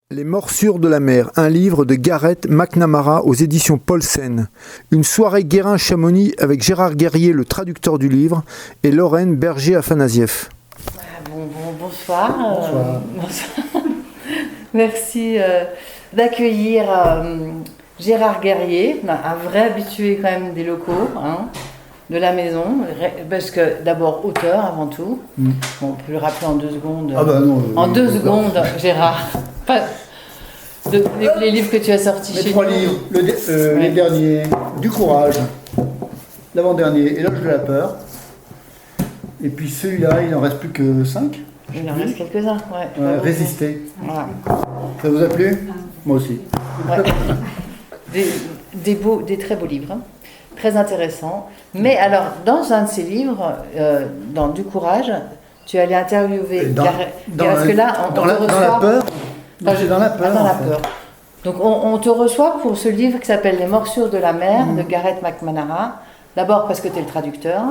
Les morsures de la mer, un livre de Garrett McNamara aux éditions Paulsen. Une soirée Guérin-Chamonix avec Gérard Guerrier, le traducteur du livre, et Lorraine Berger-Afanassieff. Bonsoir. Bonsoir. Merci d'accueillir Gérard Guerrier, un vrai habitué quand même des locaux, de la maison, parce que d'abord auteur avant tout. Bon, on peut le rappeler en 2 secondes. Ah bah non, en 2 secondes, Gérard. Les livres que tu as sortis chez nous. Les 3 livres, les derniers, Du courage, l'avant-dernier, Éloge de la peur. Et puis celui-là, il n'en reste plus que 5. Il en reste quelques-uns, ouais. Résister. Voilà. Ça vous a plu ? Moi aussi. Ouais. Des très beaux livres, très intéressants. Mais alors, dans un de ces livres, dans Du courage, tu allais interviewer parce que là, on te reçoit. Dans la peur. Non, j'ai dans la peur. Dans la peur. Donc, on te reçoit pour ce livre qui s'appelle Les morsures de la mer de Garrett McNamara. D'abord parce que tu es le traducteur.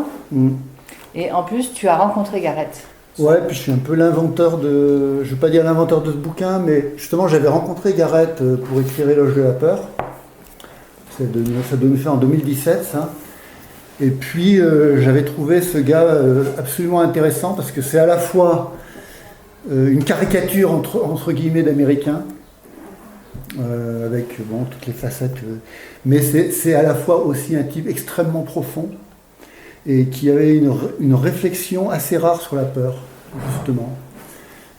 Et en plus, tu as rencontré Garrett. Ouais, puis je suis un peu l'inventeur de... Je ne veux pas dire l'inventeur de ce bouquin, mais justement, j'avais rencontré Garrett pour écrire Éloge de la peur. Ça devait faire en 2017, ça. Et puis, j'avais trouvé ce gars absolument intéressant parce que c'est à la fois une caricature entre guillemets d'américain, avec toutes les facettes, mais c'est à la fois aussi un type extrêmement profond et qui avait une réflexion assez rare sur la peur, justement.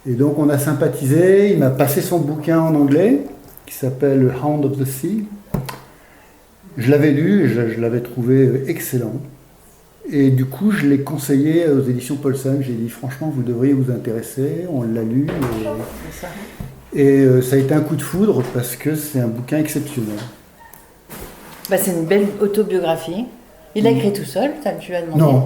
Et donc on a sympathisé, il m'a passé son bouquin en anglais, qui s'appelle Hound of the Sea. Je l'avais lu et je l'avais trouvé excellent. Et du coup, je l'ai conseillé aux éditions Paulsen. J'ai dit, franchement, vous devriez vous intéresser. On l'a lu. Et ça a été un coup de foudre parce que c'est un bouquin exceptionnel. C'est une belle autobiographie. Il l'a écrit tout seul, tu lui as demandé ?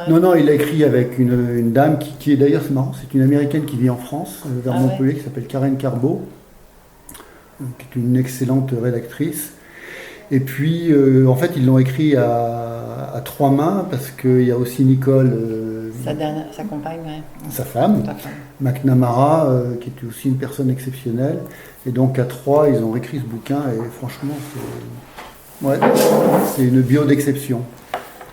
Non, il l'a écrit avec une dame qui est d'ailleurs, c'est marrant, c'est une Américaine qui vit en France, vers Montpellier, qui s'appelle Karen Carbo, qui est une excellente rédactrice. Et puis, en fait, ils l'ont écrit à 3 mains, parce qu'il y a aussi Nicole, sa compagne, sa femme, McNamara, qui était aussi une personne exceptionnelle. Et donc, à 3, ils ont réécrit ce bouquin, et franchement, c'est une bio d'exception.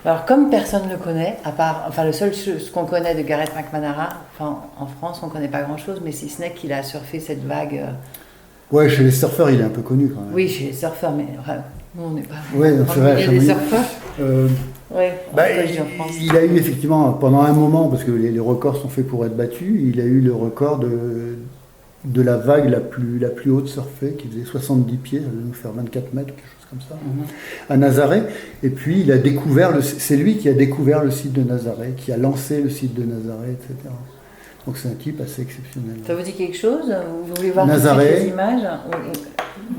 Alors, comme personne ne le connaît, à part, le seul ce qu'on connaît de Garrett McNamara, en France, on ne connaît pas grand-chose, mais si ce n'est qu'il a surfé cette vague. Ouais, chez les surfeurs, il est un peu connu quand même. Oui, chez les surfeurs, mais nous, on n'est pas. Oui, c'est vrai. Les surfeurs. Il a eu effectivement, pendant un moment, parce que les records sont faits pour être battus, il a eu le record de la vague la plus haute surfée, qui faisait 70 pieds, ça devait nous faire 24 mètres, quelque chose comme ça, à Nazaré. Et puis, c'est lui qui a découvert le site de Nazaré, qui a lancé le site de Nazaré, etc. Donc c'est un type assez exceptionnel. Ça vous dit quelque chose ? Vous voulez voir Nazaré, toutes les images ?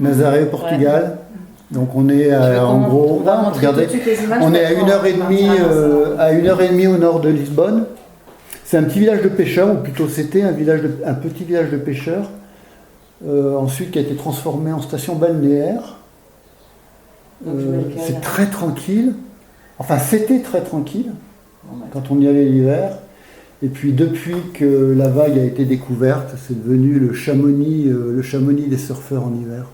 Nazaré, Portugal. Ouais. Donc on est en gros, regardez, on est à 1h30 au nord de Lisbonne. C'est un petit village de pêcheurs, ou plutôt c'était un petit village de pêcheurs, ensuite qui a été transformé en station balnéaire. C'est très tranquille. Enfin, c'était très tranquille quand on y allait l'hiver. Et puis depuis que la vague a été découverte, c'est devenu le Chamonix des surfeurs en hiver.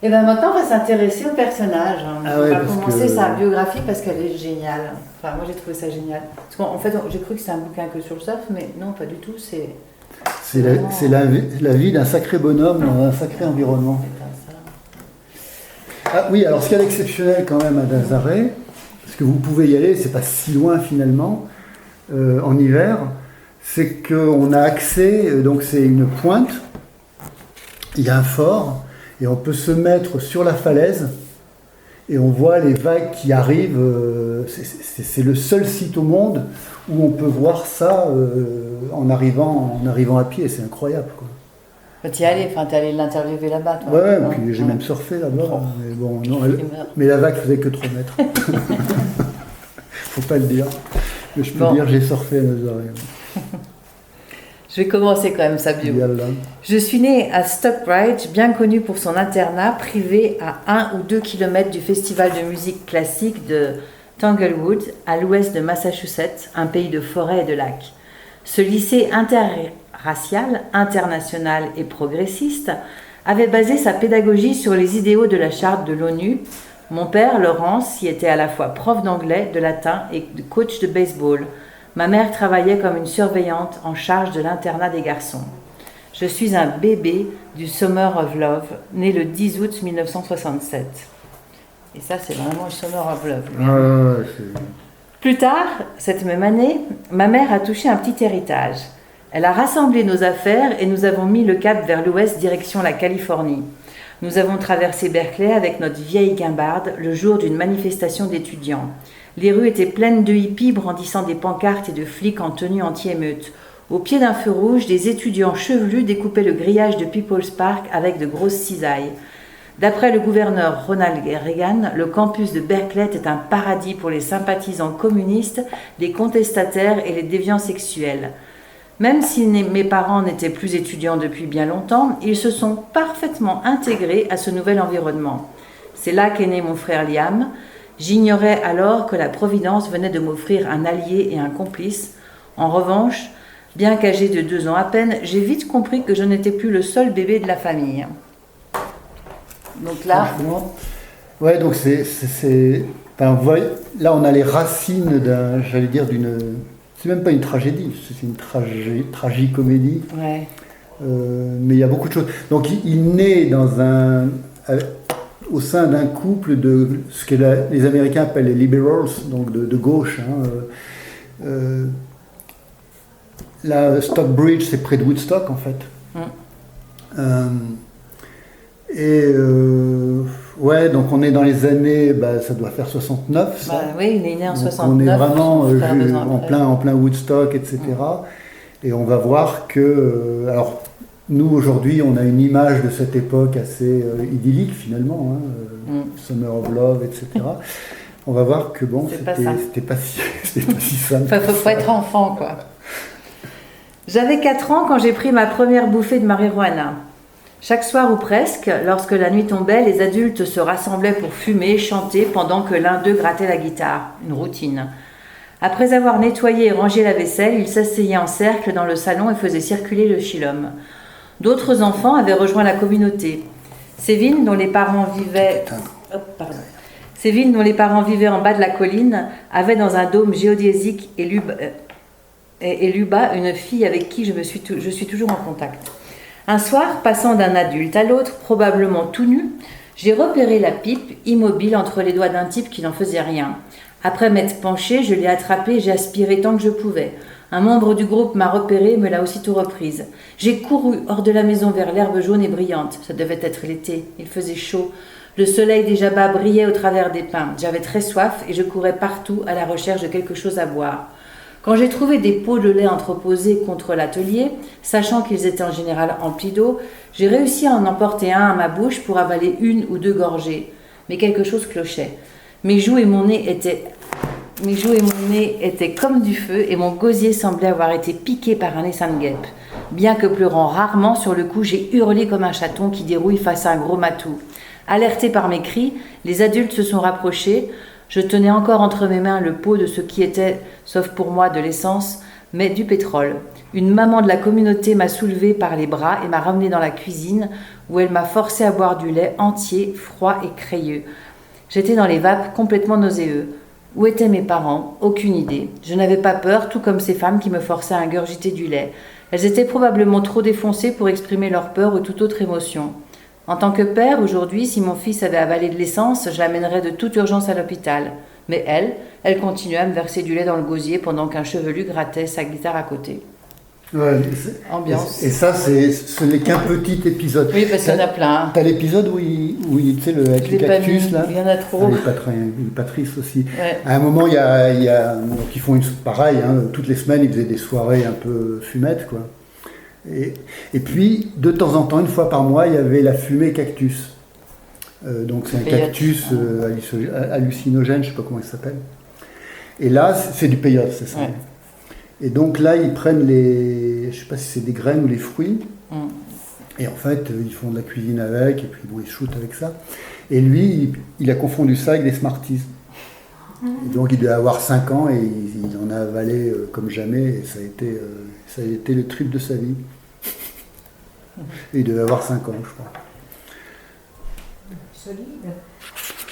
Et bien maintenant, on va s'intéresser au personnage. On va commencer sa biographie parce qu'elle est géniale. Enfin, moi j'ai trouvé ça génial. Parce qu'en fait, j'ai cru que c'était un bouquin que sur le surf, mais non, pas du tout. C'est la vie d'un sacré bonhomme dans un sacré environnement. Ah oui, alors ce qu'il y a d'exceptionnel quand même à Nazaré, parce que vous pouvez y aller, c'est pas si loin finalement, en hiver, c'est qu'on a accès, donc c'est une pointe, il y a un fort, et on peut se mettre sur la falaise, et on voit les vagues qui arrivent, c'est le seul site au monde où on peut voir ça en arrivant à pied, et c'est incroyable, quoi. Tu y allais, t'es allé l'interviewer là-bas, toi. Ouais, puis j'ai même surfé là-bas, mais bon, non, mais la vague faisait que 3 mètres. Faut pas le dire. Mais je peux dire j'ai surfé à Nazaré. Je vais commencer quand même sa bio. Je suis née à Stockbridge, bien connu pour son internat privé à 1 ou 2 kilomètres du festival de musique classique de Tanglewood, à l'ouest de Massachusetts, un pays de forêts et de lacs. Ce lycée raciale, internationale et progressiste, avait basé sa pédagogie sur les idéaux de la charte de l'ONU. Mon père, Laurence, y était à la fois prof d'anglais, de latin et coach de baseball. Ma mère travaillait comme une surveillante en charge de l'internat des garçons. Je suis un bébé du Summer of Love, né le 10 août 1967. Et ça, c'est vraiment le Summer of Love. Plus tard, cette même année, ma mère a touché un petit héritage. Elle a rassemblé nos affaires et nous avons mis le cap vers l'ouest, direction la Californie. Nous avons traversé Berkeley avec notre vieille guimbarde le jour d'une manifestation d'étudiants. Les rues étaient pleines de hippies brandissant des pancartes et de flics en tenue anti-émeute. Au pied d'un feu rouge, des étudiants chevelus découpaient le grillage de People's Park avec de grosses cisailles. D'après le gouverneur Ronald Reagan, le campus de Berkeley était un paradis pour les sympathisants communistes, les contestataires et les déviants sexuels. Même si mes parents n'étaient plus étudiants depuis bien longtemps, ils se sont parfaitement intégrés à ce nouvel environnement. C'est là qu'est né mon frère Liam. J'ignorais alors que la Providence venait de m'offrir un allié et un complice. En revanche, bien qu'âgé de 2 ans à peine, j'ai vite compris que je n'étais plus le seul bébé de la famille. Donc là... Ouais, donc enfin, là, on a les racines d'une... C'est même pas une tragédie, c'est une tragicomédie. Ouais. Mais il y a beaucoup de choses. Donc il naît au sein d'un couple de ce que les Américains appellent les liberals, donc de gauche. Là, Stockbridge, c'est près de Woodstock en fait. Ouais, donc on est dans les années, ça doit faire 69, ça. Oui, il est né en donc 69. on est vraiment en plein Woodstock, etc. Et on va voir que, alors nous aujourd'hui, on a une image de cette époque assez idyllique finalement, Summer of Love, etc. On va voir que bon, c'était pas si simple. Enfin, faut être enfant, quoi. J'avais 4 ans quand j'ai pris ma première bouffée de marijuana. Chaque soir ou presque, lorsque la nuit tombait, les adultes se rassemblaient pour fumer, chanter, pendant que l'un d'eux grattait la guitare. Une routine. Après avoir nettoyé et rangé la vaisselle, ils s'asseyaient en cercle dans le salon et faisaient circuler le chillum. D'autres enfants avaient rejoint la communauté. Sévine, dont les parents vivaient... Sévine, dont les parents vivaient en bas de la colline, avait dans un dôme géodésique et Luba, une fille avec qui je suis toujours en contact. Un soir, passant d'un adulte à l'autre, probablement tout nu, j'ai repéré la pipe, immobile entre les doigts d'un type qui n'en faisait rien. Après m'être penchée, je l'ai attrapée et j'ai aspiré tant que je pouvais. Un membre du groupe m'a repérée et me l'a aussitôt reprise. J'ai couru hors de la maison vers l'herbe jaune et brillante. Ça devait être l'été, il faisait chaud. Le soleil déjà bas brillait au travers des pins. J'avais très soif et je courais partout à la recherche de quelque chose à boire. Quand j'ai trouvé des pots de lait entreposés contre l'atelier, sachant qu'ils étaient en général emplis d'eau, j'ai réussi à en emporter un à ma bouche pour avaler 1 ou 2 gorgées. Mais quelque chose clochait. Mes joues et mon nez étaient comme du feu et mon gosier semblait avoir été piqué par un essaim de guêpe. Bien que pleurant rarement, sur le coup, j'ai hurlé comme un chaton qui dérouille face à un gros matou. Alertés par mes cris, les adultes se sont rapprochés. Je tenais encore entre mes mains le pot de ce qui était, sauf pour moi, de l'essence, mais du pétrole. Une maman de la communauté m'a soulevée par les bras et m'a ramenée dans la cuisine, où elle m'a forcé à boire du lait entier, froid et crayeux. J'étais dans les vapes, complètement nauséeux. Où étaient mes parents? Aucune idée. Je n'avais pas peur, tout comme ces femmes qui me forçaient à ingurgiter du lait. Elles étaient probablement trop défoncées pour exprimer leur peur ou toute autre émotion. En tant que père, aujourd'hui, si mon fils avait avalé de l'essence, je l'amènerais de toute urgence à l'hôpital. Mais elle continuait à me verser du lait dans le gosier pendant qu'un chevelu grattait sa guitare à côté. Ouais, ambiance. Et ça, ce n'est qu'un petit épisode. Oui, parce qu'il y en a plein. T'as l'épisode où tu sais, avec le cactus, là. Il y en a trop. Il est pas triste aussi. Ouais. À un moment, il y a donc ils font pareil, toutes les semaines, ils faisaient des soirées un peu fumettes, quoi. Et puis, de temps en temps, 1 fois par mois, il y avait la fumée cactus. Donc c'est un cactus hallucinogène, je ne sais pas comment il s'appelle. Et là, c'est du peyote, c'est ça. Ouais. Et donc là, ils prennent je ne sais pas si c'est des graines ou les fruits. Et en fait, ils font de la cuisine avec, et puis bon, ils shootent avec ça. Et lui, il a confondu ça avec des Smarties. Et donc il devait avoir 5 ans et il en a avalé comme jamais et ça a été le trip de sa vie. Et il devait avoir 5 ans, je crois. Solide.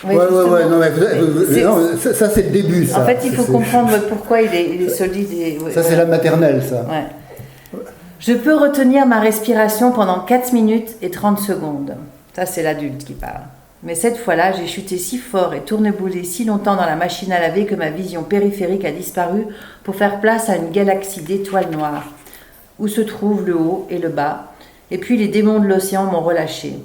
Ouais, non, mais ça c'est le début. Ça. En fait, il faut comprendre pourquoi il est solide. Ça, c'est la maternelle, ça. Ouais. Je peux retenir ma respiration pendant 4 minutes et 30 secondes. Ça, c'est l'adulte qui parle. Mais cette fois-là, j'ai chuté si fort et tourneboulé si longtemps dans la machine à laver que ma vision périphérique a disparu pour faire place à une galaxie d'étoiles noires, où se trouvent le haut et le bas, et puis les démons de l'océan m'ont relâché.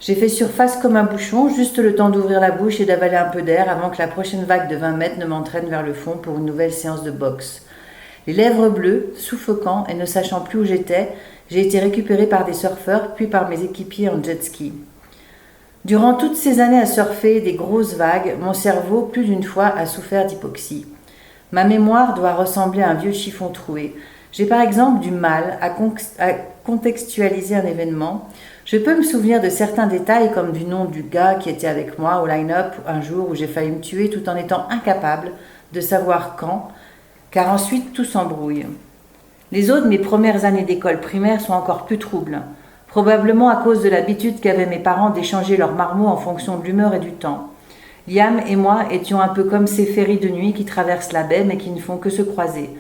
J'ai fait surface comme un bouchon, juste le temps d'ouvrir la bouche et d'avaler un peu d'air avant que la prochaine vague de 20 mètres ne m'entraîne vers le fond pour une nouvelle séance de boxe. Les lèvres bleues, suffocant et ne sachant plus où j'étais, j'ai été récupéré par des surfeurs puis par mes équipiers en jet ski. Durant toutes ces années à surfer des grosses vagues, mon cerveau, plus d'une fois, a souffert d'hypoxie. Ma mémoire doit ressembler à un vieux chiffon troué. J'ai par exemple du mal à contextualiser un événement. Je peux me souvenir de certains détails comme du nom du gars qui était avec moi au line-up un jour où j'ai failli me tuer tout en étant incapable de savoir quand, car ensuite tout s'embrouille. Les autres, mes premières années d'école primaire sont encore plus troubles. Probablement à cause de l'habitude qu'avaient mes parents d'échanger leurs marmots en fonction de l'humeur et du temps. Liam et moi étions un peu comme ces ferries de nuit qui traversent la baie mais qui ne font que se croiser.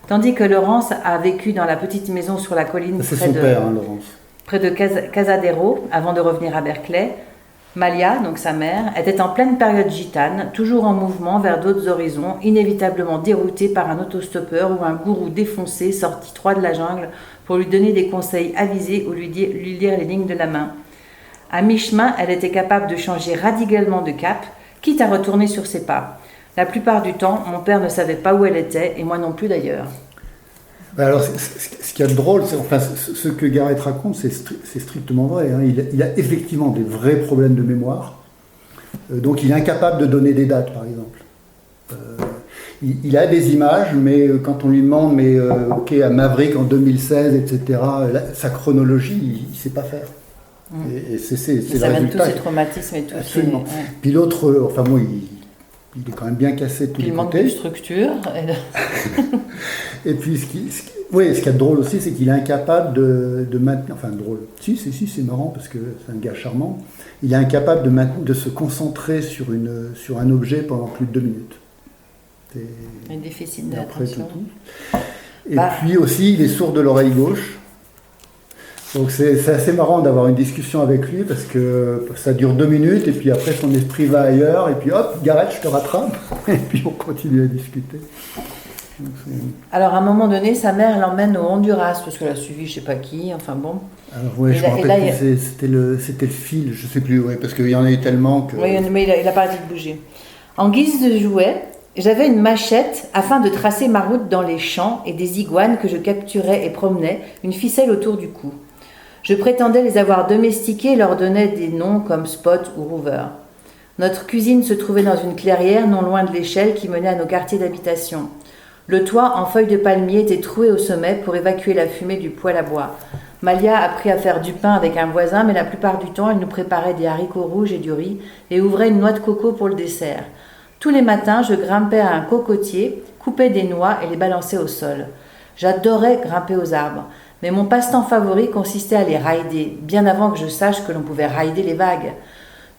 Tandis que Laurence a vécu dans la petite maison sur la colline près de Casadero avant de revenir à Berkeley. Malia, donc sa mère, était en pleine période gitane, toujours en mouvement vers d'autres horizons, inévitablement déroutée par un autostoppeur ou un gourou défoncé sorti droit de la jungle pour lui donner des conseils avisés ou lui lire les lignes de la main. À mi-chemin, elle était capable de changer radicalement de cap, quitte à retourner sur ses pas. La plupart du temps, mon père ne savait pas où elle était, et moi non plus d'ailleurs. Alors, ce qu'il y a de drôle, ce que Garrett raconte, c'est strictement vrai. Hein. Il a effectivement des vrais problèmes de mémoire. Donc, il est incapable de donner des dates, par exemple. Il a des images, mais quand on lui demande, ok, à Maverick en 2016, etc., sa chronologie, il ne sait pas faire. Et c'est le résultat. Ça vient de tous ces traumatismes et tout. Absolument. Puis l'autre, enfin, moi, il est quand même bien cassé de tous les côtés. Il manque de structure. Et puis, ce qu'il y a de drôle aussi, c'est qu'il est incapable de maintenir... Enfin, drôle. Si, c'est marrant, parce que c'est un gars charmant. Il est incapable de se concentrer sur un objet pendant plus de 2 minutes. Un déficit d'attention. Et puis aussi, il est sourd de l'oreille gauche. Donc c'est assez marrant d'avoir une discussion avec lui parce que ça dure 2 minutes et puis après son esprit va ailleurs et puis hop, Garrett, je te rattrape et puis on continue à discuter. Donc, alors à un moment donné, sa mère l'emmène au Honduras parce qu'elle a suivi je sais pas qui, enfin bon. Alors ouais, je me rappelle plus, c'était le fil, je sais plus, parce qu'il y en a eu tellement que... Oui, mais il a pas arrêté de bouger. En guise de jouet, j'avais une machette afin de tracer ma route dans les champs et des iguanes que je capturais et promenais, une ficelle autour du cou. Je prétendais les avoir domestiqués et leur donnais des noms comme Spot ou Rover. Notre cuisine se trouvait dans une clairière non loin de l'échelle qui menait à nos quartiers d'habitation. Le toit en feuilles de palmier était troué au sommet pour évacuer la fumée du poêle à bois. Malia a appris à faire du pain avec un voisin, mais la plupart du temps, elle nous préparait des haricots rouges et du riz et ouvrait une noix de coco pour le dessert. Tous les matins, je grimpais à un cocotier, coupais des noix et les balançais au sol. J'adorais grimper aux arbres. Mais mon passe-temps favori consistait à les rider, bien avant que je sache que l'on pouvait rider les vagues.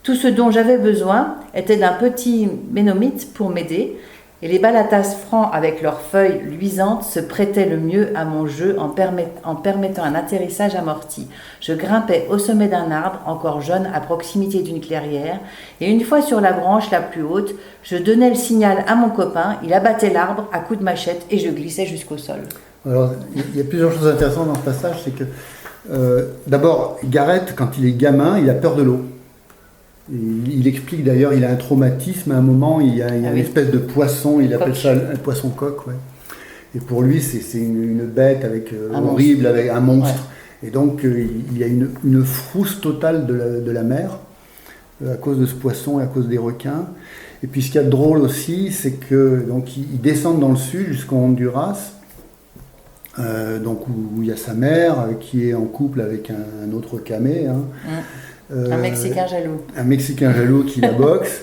Tout ce dont j'avais besoin était d'un petit ménomite pour m'aider, et les balatas francs avec leurs feuilles luisantes se prêtaient le mieux à mon jeu en permettant un atterrissage amorti. Je grimpais au sommet d'un arbre, encore jeune, à proximité d'une clairière, et une fois sur la branche la plus haute, je donnais le signal à mon copain, il abattait l'arbre à coups de machette et je glissais jusqu'au sol. Alors, il y a plusieurs choses intéressantes dans ce passage, c'est que d'abord, Garrett, quand il est gamin, il a peur de l'eau. Il explique d'ailleurs, il a un traumatisme à un moment, il y a une espèce de poisson, il appelle ça un poisson coq, ouais. Et pour lui, c'est une bête horrible, avec un monstre. Ouais. Et donc, il y a une frousse totale de la mer, à cause de ce poisson et à cause des requins. Et puis, ce qu'il y a de drôle aussi, c'est que donc ils descendent dans le sud jusqu'au Honduras. Donc où il y a sa mère qui est en couple avec un autre camé. Hein. Un Mexicain jaloux. Un Mexicain jaloux qui la boxe.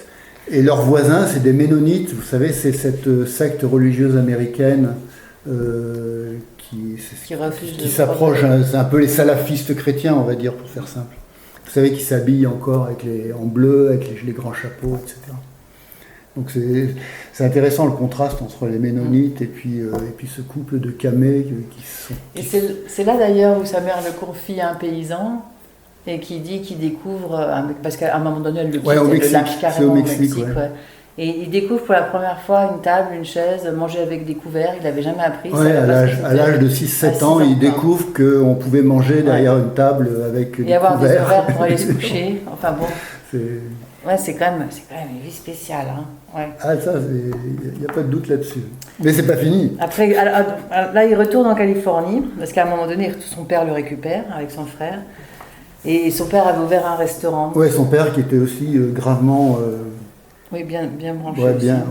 Et leurs voisins, c'est des Ménonites. Vous savez, c'est cette secte religieuse américaine qui s'approche. C'est un peu les salafistes chrétiens, on va dire, pour faire simple. Vous savez, qui s'habillent encore en bleu, avec les grands chapeaux, etc. Donc c'est intéressant le contraste entre les Ménonites et puis ce couple de camés Et c'est là d'ailleurs où sa mère le confie à un paysan et qui dit qu'il découvre, parce qu'à un moment donné elle le quitte, elle le lâche carrément au Mexique. Ouais. Et il découvre pour la première fois une table, une chaise, manger avec des couverts, il n'avait jamais appris. Ouais, à l'âge de 6-7 ans, il découvre qu'on pouvait manger derrière une table avec des couverts. Et avoir des horaires pour aller se coucher, enfin bon. C'est quand même une vie spéciale. Hein. Ouais. Ah, ça, il n'y a pas de doute là-dessus. Mais c'est pas fini. Après, là, il retourne en Californie, parce qu'à un moment donné, son père le récupère avec son frère. Et son père avait ouvert un restaurant. Ouais, son père qui était aussi gravement... Oui, bien branché. Ouais, bien.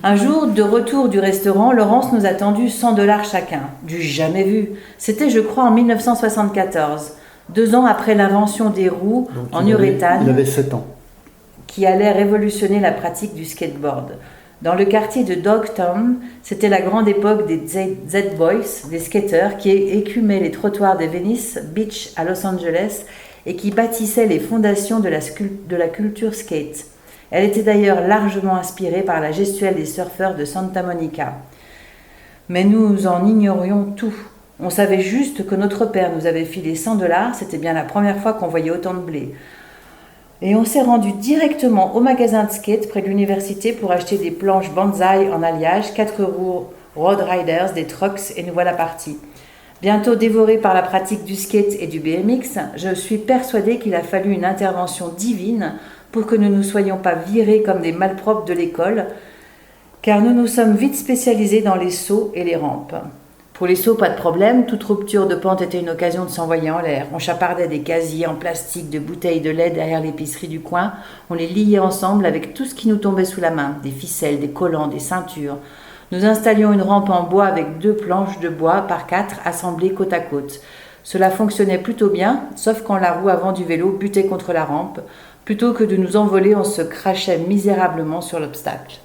Un jour, de retour du restaurant, Laurence nous a tendu $100 chacun. Du jamais vu. C'était, je crois, en 1974, 2 ans après l'invention des roues en uréthane. Il avait 7 ans. Qui allait révolutionner la pratique du skateboard. Dans le quartier de Dogtown, c'était la grande époque des Z-Boys, des skateurs qui écumaient les trottoirs de Venice Beach à Los Angeles et qui bâtissaient les fondations de la culture skate. Elle était d'ailleurs largement inspirée par la gestuelle des surfeurs de Santa Monica. Mais nous en ignorions tout. On savait juste que notre père nous avait filé $100, c'était bien la première fois qu'on voyait autant de blé. Et on s'est rendu directement au magasin de skate près de l'université pour acheter des planches Banzai en alliage, 4 roues Road Riders, des trucks, et nous voilà partis. Bientôt dévoré par la pratique du skate et du BMX, je suis persuadée qu'il a fallu une intervention divine pour que nous ne soyons pas virés comme des malpropres de l'école, car nous nous sommes vite spécialisés dans les sauts et les rampes. Pour les sauts, pas de problème, toute rupture de pente était une occasion de s'envoyer en l'air. On chapardait des casiers en plastique, de bouteilles de lait derrière l'épicerie du coin, on les liait ensemble avec tout ce qui nous tombait sous la main, des ficelles, des collants, des ceintures. Nous installions une rampe en bois avec 2 planches de bois par 4 assemblées côte à côte. Cela fonctionnait plutôt bien, sauf quand la roue avant du vélo butait contre la rampe. Plutôt que de nous envoler, on se crachait misérablement sur l'obstacle.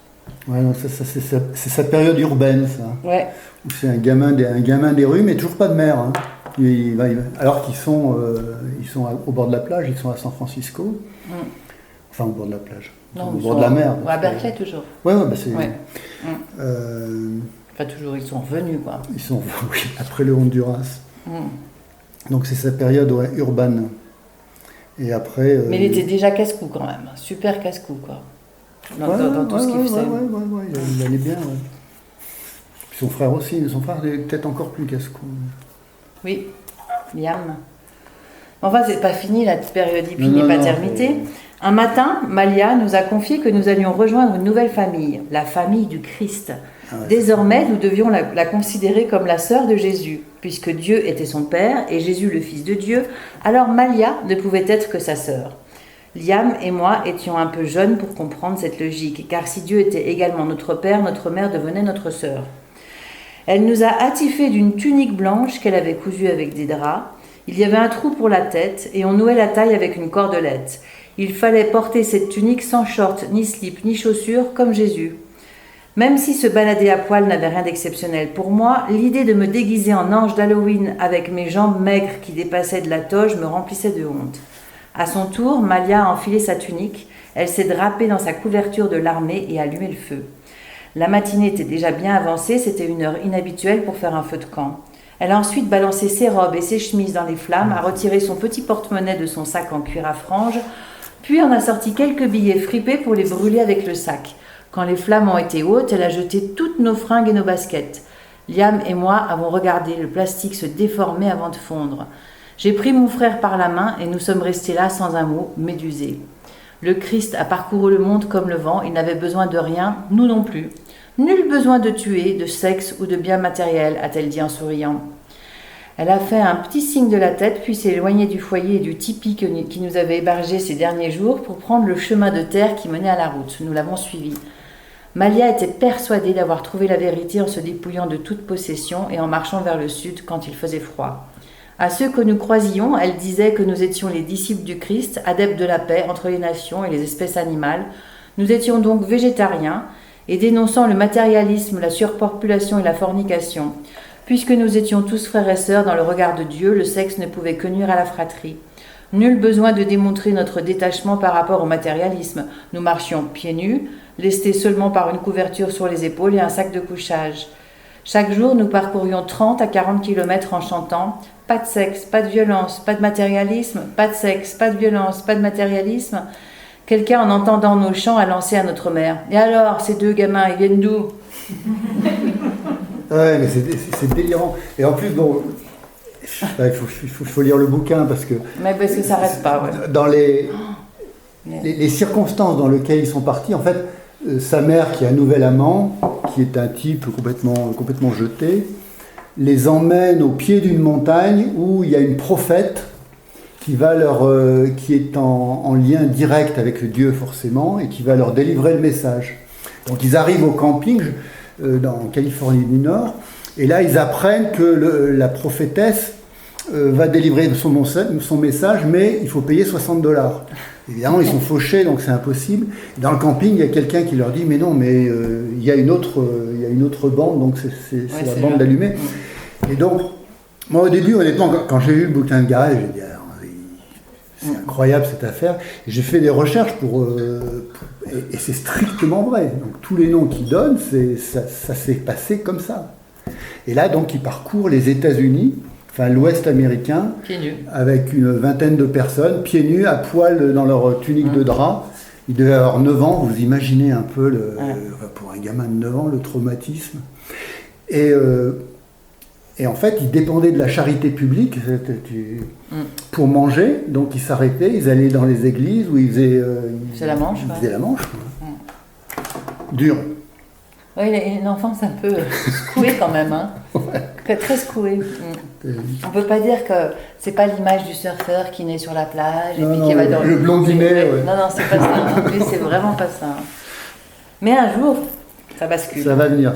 Ouais, non, c'est sa période urbaine, ça. Ouais. C'est un gamin des rues, mais toujours pas de mère. Hein. Alors qu'ils sont au bord de la plage, ils sont à San Francisco. Enfin, au bord de la plage. Non, au bord de la mer. À Berkeley, toujours. Ouais, c'est... Ouais. Enfin, toujours, ils sont revenus, quoi. Ils sont, oui, après le Honduras. Donc, c'est sa période urbaine. Et après... Mais il était déjà casse-cou, quand même. Super casse-cou, quoi. Dans tout ce qu'il faisait. Il allait bien, ouais. Puis son frère aussi. Son frère est peut-être encore plus casse-cou. Oui, Liam. Enfin, c'est pas fini, la période hypnie-paternité. Un matin, Malia nous a confié que nous allions rejoindre une nouvelle famille, la famille du Christ. Désormais, nous devions la considérer comme la sœur de Jésus, puisque Dieu était son père et Jésus le fils de Dieu, alors Malia ne pouvait être que sa sœur. Liam et moi étions un peu jeunes pour comprendre cette logique, car si Dieu était également notre père, notre mère devenait notre sœur. Elle nous a attifés d'une tunique blanche qu'elle avait cousue avec des draps. Il y avait un trou pour la tête et on nouait la taille avec une cordelette. Il fallait porter cette tunique sans short, ni slip, ni chaussures, comme Jésus. Même si se balader à poil n'avait rien d'exceptionnel pour moi, l'idée de me déguiser en ange d'Halloween avec mes jambes maigres qui dépassaient de la toge me remplissait de honte. À son tour, Malia a enfilé sa tunique, elle s'est drapée dans sa couverture de l'armée et a allumé le feu. La matinée était déjà bien avancée, c'était une heure inhabituelle pour faire un feu de camp. Elle a ensuite balancé ses robes et ses chemises dans les flammes, a retiré son petit porte-monnaie de son sac en cuir à franges, puis en a sorti quelques billets fripés pour les brûler avec le sac. Quand les flammes ont été hautes, elle a jeté toutes nos fringues et nos baskets. Liam et moi avons regardé le plastique se déformer avant de fondre. J'ai pris mon frère par la main et nous sommes restés là sans un mot, médusés. Le Christ a parcouru le monde comme le vent, il n'avait besoin de rien, nous non plus. Nul besoin de tuer, de sexe ou de biens matériels, a-t-elle dit en souriant. Elle a fait un petit signe de la tête, puis s'est éloignée du foyer et du tipi qui nous avait hébergés ces derniers jours pour prendre le chemin de terre qui menait à la route. Nous l'avons suivi. Malia était persuadée d'avoir trouvé la vérité en se dépouillant de toute possession et en marchant vers le sud quand il faisait froid. À ceux que nous croisions, elle disait que nous étions les disciples du Christ, adeptes de la paix entre les nations et les espèces animales. Nous étions donc végétariens et dénonçant le matérialisme, la surpopulation et la fornication. Puisque nous étions tous frères et sœurs dans le regard de Dieu, le sexe ne pouvait que nuire à la fratrie. Nul besoin de démontrer notre détachement par rapport au matérialisme. Nous marchions pieds nus, lestés seulement par une couverture sur les épaules et un sac de couchage. Chaque jour, nous parcourions 30 à 40 kilomètres en chantant « Pas de sexe, pas de violence, pas de matérialisme, pas de sexe, pas de violence, pas de matérialisme ». Quelqu'un, en entendant nos chants, a lancé à notre mère « Et alors, ces deux gamins, ils viennent d'où ?» Ouais, mais c'est délirant. Et en plus, bon, il faut lire le bouquin parce que... Mais parce que ça reste pas, ouais. Dans les circonstances dans lesquelles ils sont partis, en fait, sa mère, qui est un nouvel amant, qui est un type complètement jeté, les emmène au pied d'une montagne où il y a une prophète qui est en lien direct avec le Dieu forcément et qui va leur délivrer le message. Donc ils arrivent au camping en Californie du Nord et là ils apprennent que la prophétesse va délivrer son message, mais il faut payer $60. Évidemment, ils sont fauchés, donc c'est impossible. Dans le camping, il y a quelqu'un qui leur dit « Mais non, mais il y a une autre bande, donc c'est la bande d'allumés. » Et donc, moi au début, honnêtement, quand j'ai lu le bouquin de Garrett, j'ai dit « C'est incroyable cette affaire ». Et j'ai fait des recherches et c'est strictement vrai. Donc tous les noms qu'ils donnent, ça s'est passé comme ça. Et là, donc, ils parcourent les États-Unis, enfin l'Ouest américain, avec une vingtaine de personnes, pieds nus, à poil dans leur tunique de drap. Ils devaient avoir 9 ans, vous imaginez un peu, pour un gamin de 9 ans, le traumatisme. Et en fait, ils dépendaient de la charité publique pour manger, donc ils s'arrêtaient, ils allaient dans les églises où ils faisaient la manche. Dur. Oui, une enfance un peu secouée quand même, hein. Ouais. Très secouée. On ne peut pas dire que c'est pas l'image du surfeur qui naît sur la plage et puis qui va dans le blondinet. Ouais. Non, c'est pas ça. Lui, c'est vraiment pas ça. Mais un jour, ça bascule. Ça va venir.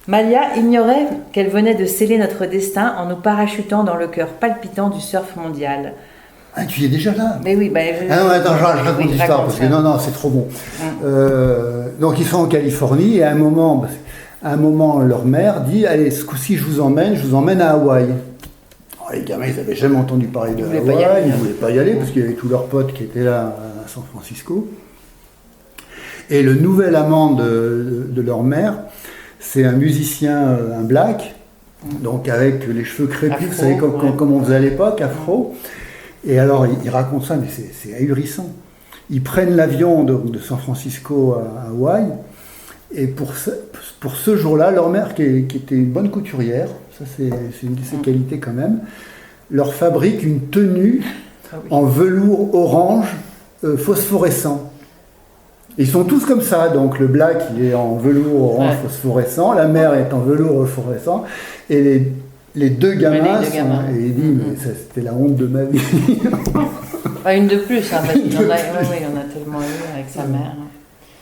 Malia ignorait qu'elle venait de sceller notre destin en nous parachutant dans le cœur palpitant du surf mondial. Ah, tu y es déjà là? Mais oui, non, attends, je raconte l'histoire parce que non, c'est trop bon. Donc ils sont en Californie et à un moment, leur mère dit « Allez, ce coup-ci, je vous emmène à Hawaï. » Les gamins, ils n'avaient jamais entendu parler de Hawaï, ils ne voulaient pas y aller parce qu'il y avait tous leurs potes qui étaient là à San Francisco. Et le nouvel amant de leur mère, c'est un musicien, un black, donc avec les cheveux crépus, afro, vous savez, comme on faisait à l'époque, afro. Et alors, il raconte ça, mais c'est ahurissant. Ils prennent l'avion de San Francisco à Hawaï, et pour ce jour-là, leur mère, qui était une bonne couturière, ça c'est une de ses qualités quand même, leur fabrique une tenue en velours orange phosphorescent. Ils sont tous comme ça, donc le black il est en velours orange phosphorescent, la mère est en velours phosphorescent, et les deux gamins sont... Et il dit, mais ça, c'était la honte de ma vie. Une de plus, hein, parce qu'il y en a tellement eu avec sa mère.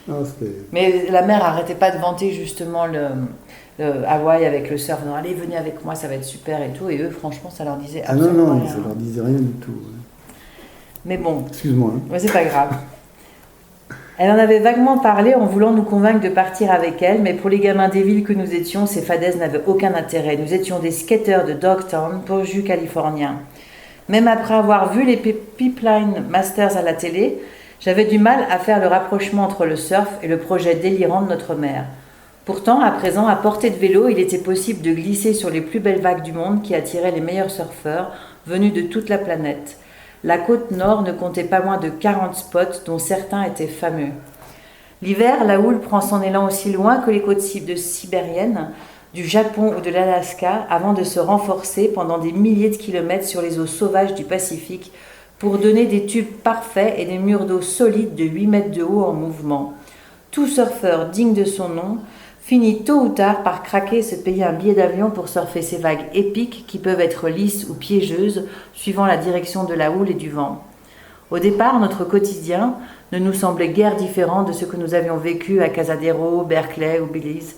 Non, mais la mère n'arrêtait pas de vanter justement le Hawaï avec le surf. Non, allez, venez avec moi, ça va être super et tout. Et eux, franchement, ça leur disait absolument rien. Ça leur disait rien du tout. Mais bon. Excuse-moi. Mais c'est pas grave. Elle en avait vaguement parlé en voulant nous convaincre de partir avec elle, mais pour les gamins des villes que nous étions, ces fadaises n'avaient aucun intérêt. Nous étions des skateurs de Dogtown, pur jus californien. Même après avoir vu les Pipeline Masters à la télé, j'avais du mal à faire le rapprochement entre le surf et le projet délirant de notre mère. Pourtant, à présent, à portée de vélo, il était possible de glisser sur les plus belles vagues du monde qui attiraient les meilleurs surfeurs venus de toute la planète. La côte nord ne comptait pas moins de 40 spots, dont certains étaient fameux. L'hiver, la houle prend son élan aussi loin que les côtes sibériennes, du Japon ou de l'Alaska, avant de se renforcer pendant des milliers de kilomètres sur les eaux sauvages du Pacifique, pour donner des tubes parfaits et des murs d'eau solides de 8 mètres de haut en mouvement. Tout surfeur digne de son nom finit tôt ou tard par craquer et se payer un billet d'avion pour surfer ces vagues épiques qui peuvent être lisses ou piégeuses suivant la direction de la houle et du vent. Au départ, notre quotidien ne nous semblait guère différent de ce que nous avions vécu à Casadero, Berkeley ou Belize.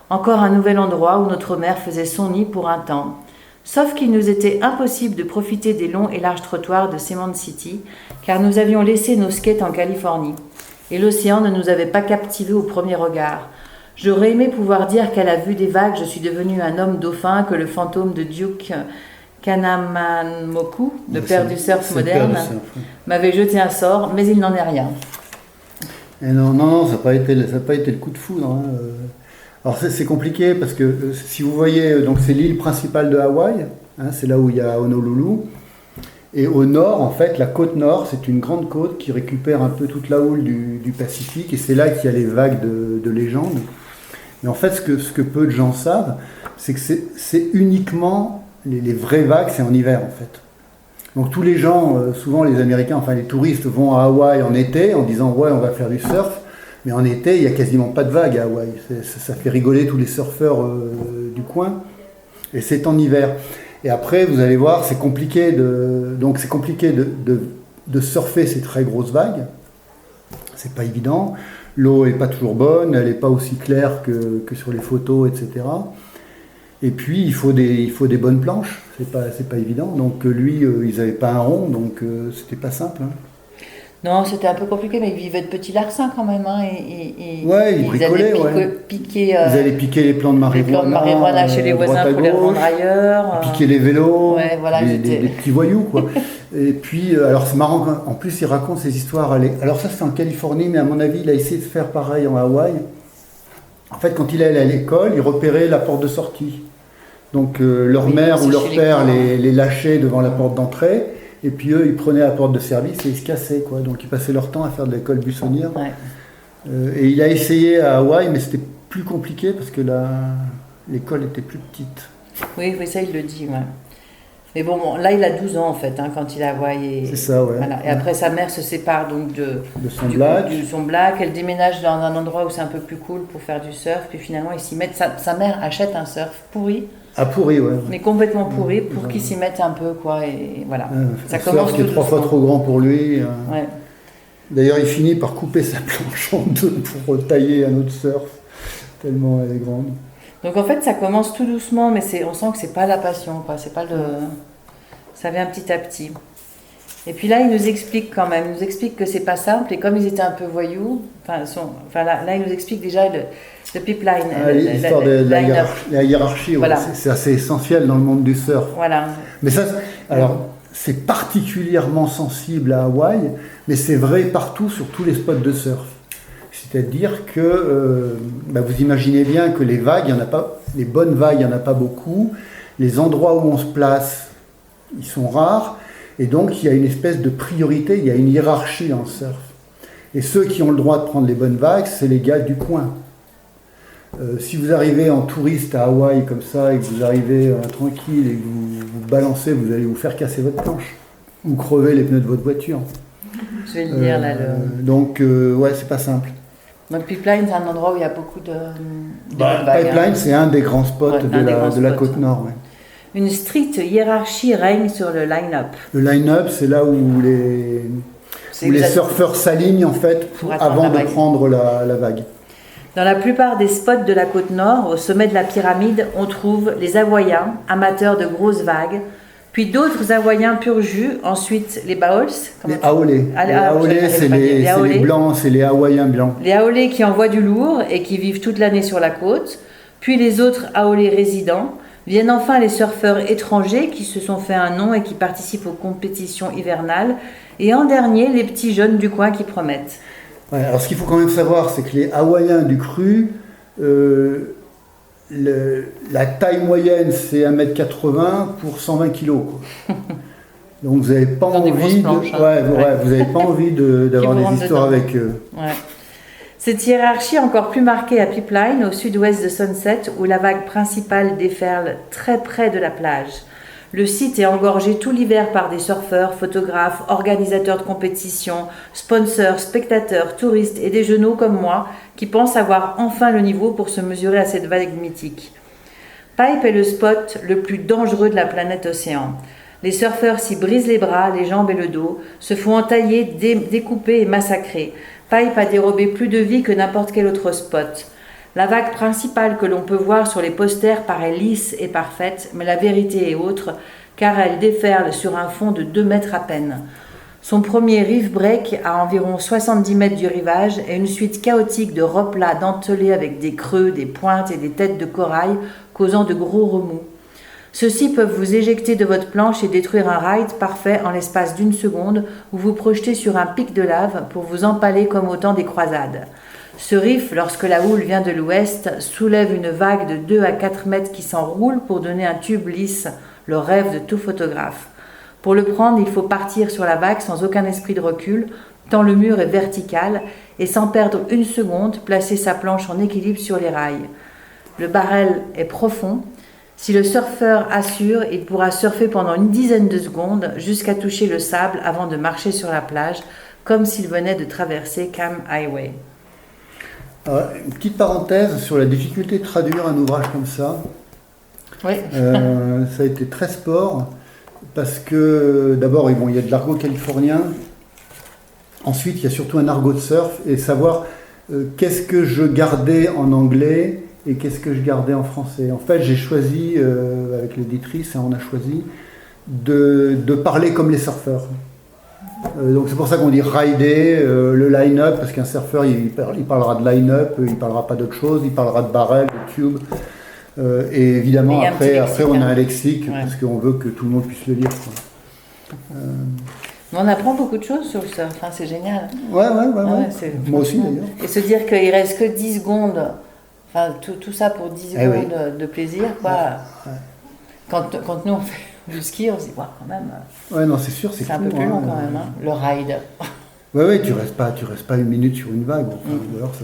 Encore un nouvel endroit où notre mère faisait son nid pour un temps. Sauf qu'il nous était impossible de profiter des longs et larges trottoirs de Cement City, car nous avions laissé nos skates en Californie. et l'océan ne nous avait pas captivés au premier regard. J'aurais aimé pouvoir dire qu'à la vue des vagues, je suis devenu un homme dauphin, que le fantôme de Duke Kanamamoku, le père du surf moderne, m'avait jeté un sort, mais il n'en est rien. Et non, ça n'a pas été le coup de foudre. Hein. Alors c'est compliqué parce que si vous voyez, donc c'est l'île principale de Hawaï, hein, c'est là où il y a Honolulu. Et au nord, en fait, la côte nord, c'est une grande côte qui récupère un peu toute la houle du Pacifique, et c'est là qu'il y a les vagues de légende. Mais en fait, ce que peu de gens savent, c'est que c'est uniquement les vraies vagues, c'est en hiver, en fait. Donc tous les gens, souvent les Américains, enfin les touristes vont à Hawaï en été en disant ouais, on va faire du surf, mais en été, il n'y a quasiment pas de vagues à Hawaï. Ça fait rigoler tous les surfeurs du coin, et c'est en hiver. Et après, vous allez voir, c'est compliqué de surfer ces très grosses vagues. C'est pas évident. L'eau est pas toujours bonne, elle n'est pas aussi claire que sur les photos, etc. Et puis, il faut des bonnes planches. C'est pas évident. Donc, lui, ils n'avaient pas un rond, donc c'était pas simple. Hein. Non, c'était un peu compliqué, mais ils vivaient de petits larcins quand même. Hein, ils bricolaient, ils allaient piquer les plants de marijuana chez les voisins pour les revendre ailleurs. Piquer les vélos, ouais, voilà, des petits voyous, quoi. Et puis, alors c'est marrant, en plus, il raconte ces histoires. Alors ça, c'est en Californie, mais à mon avis, il a essayé de faire pareil en Hawaï. En fait, quand il allait à l'école, il repérait la porte de sortie. Donc, leur mère ou leur père les lâchait devant la porte d'entrée. Et puis eux, ils prenaient la porte de service et ils se cassaient, quoi. Donc ils passaient leur temps à faire de l'école buissonnière. Ouais. Et il a essayé à Hawaï, mais c'était plus compliqué parce que l'école était plus petite. Oui, ça il le dit, ouais. Mais bon, là il a 12 ans en fait, hein, quand il est à Hawaï. C'est ça, ouais. Voilà. Et après sa mère se sépare donc de son black. Elle déménage dans un endroit où c'est un peu plus cool pour faire du surf. Puis finalement, ils s'y mettent. Sa mère achète un surf pourri. Ah, pourri, ouais. Mais complètement pourri pour qu'il s'y mette un peu, quoi. Et voilà. Ça commence qui est 3 fois trop grand pour lui. Ouais. D'ailleurs, il finit par couper sa planche en deux pour tailler un autre surf, tellement elle est grande. Donc en fait, ça commence tout doucement, mais on sent que c'est pas la passion, quoi. C'est pas ça vient petit à petit. Et puis là, il nous explique quand même. Il nous explique que c'est pas simple. Et comme ils étaient un peu voyous, là, il nous explique déjà le pipeline. L'histoire de la hiérarchie, voilà. C'est assez essentiel dans le monde du surf. Voilà. Mais ça, alors, c'est particulièrement sensible à Hawaï, mais c'est vrai partout sur tous les spots de surf. C'est-à-dire que vous imaginez bien que les vagues, il y en a pas, les bonnes vagues, il n'y en a pas beaucoup. Les endroits où on se place, ils sont rares. Et donc, il y a une espèce de priorité, il y a une hiérarchie dans le surf. Et ceux qui ont le droit de prendre les bonnes vagues, c'est les gars du coin. Si vous arrivez en touriste à Hawaï comme ça, et que vous arrivez tranquille et que vous balancez, vous allez vous faire casser votre planche. Ou crever les pneus de votre voiture. Je vais le dire là. Donc, c'est pas simple. Donc, Pipeline, c'est un endroit où il y a beaucoup de bonnes vagues. Pipeline, c'est un des grands spots de la côte nord. Ouais. Une stricte hiérarchie règne sur le line-up. Le line-up, c'est là où les surfeurs s'alignent en fait avant de prendre la vague. Dans la plupart des spots de la côte nord, au sommet de la pyramide, on trouve les Hawaïens, amateurs de grosses vagues, puis d'autres Hawaïens pur jus, ensuite les Baols. Les Aolés. Les Aolés, c'est les blancs, c'est les Hawaïens blancs. Les Aolés qui envoient du lourd et qui vivent toute l'année sur la côte, puis les autres Aolés résidents. Viennent enfin les surfeurs étrangers qui se sont fait un nom et qui participent aux compétitions hivernales. Et en dernier, les petits jeunes du coin qui promettent. Ouais, alors ce qu'il faut quand même savoir, c'est que les Hawaïens du cru, la taille moyenne, c'est 1m80 pour 120 kg. Donc vous n'avez pas envie d'avoir des histoires avec eux. Ouais. Cette hiérarchie encore plus marquée à Pipeline, au sud-ouest de Sunset, où la vague principale déferle très près de la plage. Le site est engorgé tout l'hiver par des surfeurs, photographes, organisateurs de compétitions, sponsors, spectateurs, touristes et des genoux comme moi qui pensent avoir enfin le niveau pour se mesurer à cette vague mythique. Pipe est le spot le plus dangereux de la planète océan. Les surfeurs s'y brisent les bras, les jambes et le dos, se font entailler, découper et massacrer. Pipe a dérobé plus de vie que n'importe quel autre spot. La vague principale que l'on peut voir sur les posters paraît lisse et parfaite, mais la vérité est autre, car elle déferle sur un fond de 2 mètres à peine. Son premier reef break à environ 70 mètres du rivage est une suite chaotique de replats dentelés avec des creux, des pointes et des têtes de corail causant de gros remous. Ceux-ci peuvent vous éjecter de votre planche et détruire un ride parfait en l'espace d'une seconde ou vous projeter sur un pic de lave pour vous empaler comme au temps des croisades. Ce reef, lorsque la houle vient de l'ouest, soulève une vague de 2 à 4 mètres qui s'enroule pour donner un tube lisse, le rêve de tout photographe. Pour le prendre, il faut partir sur la vague sans aucun esprit de recul, tant le mur est vertical, et sans perdre une seconde, placer sa planche en équilibre sur les rails. Le barrel est profond. Si le surfeur assure, il pourra surfer pendant une dizaine de secondes jusqu'à toucher le sable avant de marcher sur la plage, comme s'il venait de traverser Kam Highway. Alors, une petite parenthèse sur la difficulté de traduire un ouvrage comme ça. Oui. Ça a été très sport. Parce que d'abord, il y a de l'argot californien. Ensuite, il y a surtout un argot de surf et savoir qu'est-ce que je gardais en anglais et qu'est-ce que je gardais en français. En fait, j'ai choisi, avec l'éditrice, on a choisi de parler comme les surfeurs. Donc c'est pour ça qu'on dit rider, le line-up, parce qu'un surfeur, il parlera de line-up, il ne parlera pas d'autre chose, il parlera de barrel, de tube. Et évidemment, après on a un lexique, parce qu'on veut que tout le monde puisse le lire. On apprend beaucoup de choses sur le surf, hein, c'est génial. Ouais. Moi aussi d'ailleurs. Et se dire qu'il reste que 10 secondes, enfin tout ça pour 10 secondes de plaisir, quoi. Ouais. Quand nous on fait du ski, on se dit, quand même. Ouais, non, c'est sûr, c'est un peu plus long quand même, hein, le ride. Ouais, tu restes pas une minute sur une vague, ou alors ça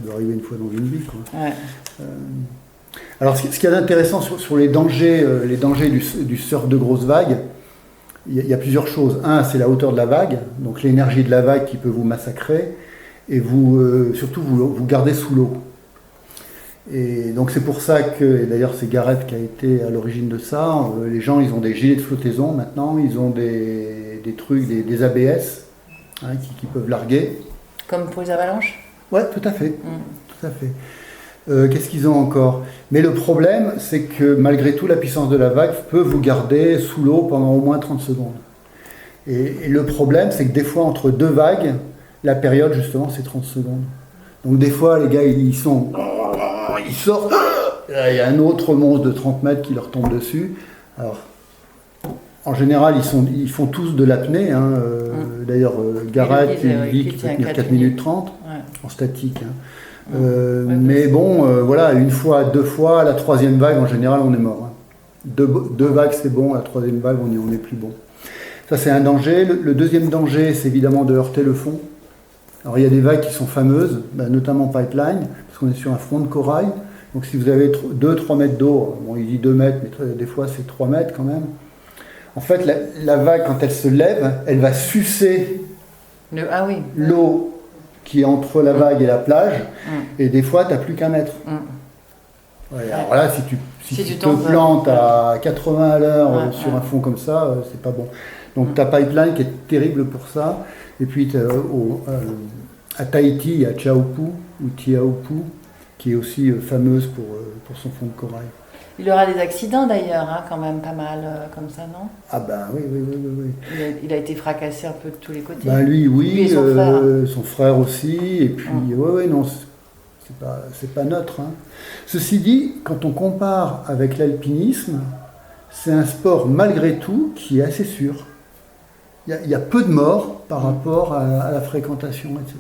doit arriver une fois dans une vie, quoi. Ouais. Alors, ce qu'il y a d'intéressant sur les dangers du surf de grosses vagues, il y a plusieurs choses. Un, c'est la hauteur de la vague, donc l'énergie de la vague qui peut vous massacrer, et surtout vous gardez sous l'eau. Et donc c'est pour ça que, et d'ailleurs c'est Garrett qui a été à l'origine de ça, les gens ils ont des gilets de flottaison maintenant, ils ont des trucs, des ABS qui peuvent larguer. Comme pour les avalanches ? Ouais, tout à fait. Tout à fait. Qu'est-ce qu'ils ont encore ? Mais le problème, c'est que malgré tout, la puissance de la vague peut vous garder sous l'eau pendant au moins 30 secondes. Et le problème, c'est que des fois, entre deux vagues, la période, justement, c'est 30 secondes. Donc des fois, les gars, ils sortent, il y a un autre monstre de 30 mètres qui leur tombe dessus. Alors, en général, ils font tous de l'apnée. D'ailleurs, Garrett, il dit qu'il peut tenir 4 minutes 30 en statique. Mais bon, voilà, une fois, deux fois, la troisième vague, en général, on est mort. Deux vagues, c'est bon, la troisième vague, on est plus bon. Ça, c'est un danger. Le deuxième danger, c'est évidemment de heurter le fond. Alors, il y a des vagues qui sont fameuses, notamment Pipeline, parce qu'on est sur un front de corail. Donc, si vous avez 2-3 mètres d'eau, bon, il dit 2 mètres, mais des fois, c'est 3 mètres quand même. En fait, la vague, quand elle se lève, elle va sucer l'eau qui est entre la vague et la plage, et des fois, tu n'as plus qu'un mètre. Ouais, alors là, si tu te plantes à 80 à l'heure sur un fond comme ça, c'est pas bon. Donc, tu as Pipeline qui est terrible pour ça. Et puis, à Tahiti, il y a Tiahupu, ou Tiahupu, qui est aussi fameuse pour son fond de corail. Il y aura des accidents d'ailleurs, quand même pas mal comme ça, non ? Ah ben oui. Il a été fracassé un peu de tous les côtés. Ben lui, oui, lui et son frère aussi, et puis non, c'est pas neutre. Ceci dit, quand on compare avec l'alpinisme, c'est un sport malgré tout qui est assez sûr. Il y a peu de morts par rapport à la fréquentation, etc.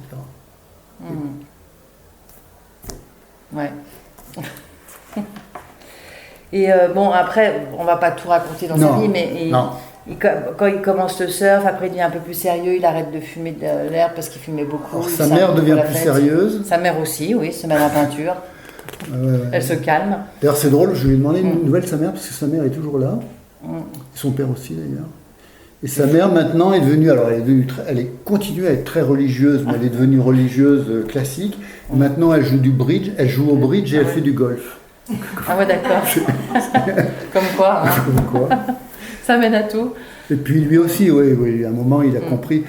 Ouais. Et bon, après, on va pas tout raconter dans sa vie, mais quand il commence le surf, après il devient un peu plus sérieux, il arrête de fumer de l'herbe parce qu'il fumait beaucoup. Alors, sa mère devient plus sérieuse. Sa mère aussi, oui, se met à la peinture. Elle se calme. D'ailleurs, c'est drôle, je lui ai demandé une nouvelle de sa mère, parce que sa mère est toujours là. Son père aussi, d'ailleurs. Et sa mère, maintenant, est devenue, elle est continuée à être très religieuse, mais elle est devenue religieuse classique. Maintenant, elle joue du bridge, elle joue au bridge et elle fait du golf. Ah ouais, d'accord. Comme quoi. Comme quoi. Ça mène à tout. Et puis lui aussi, oui, à un moment il a compris.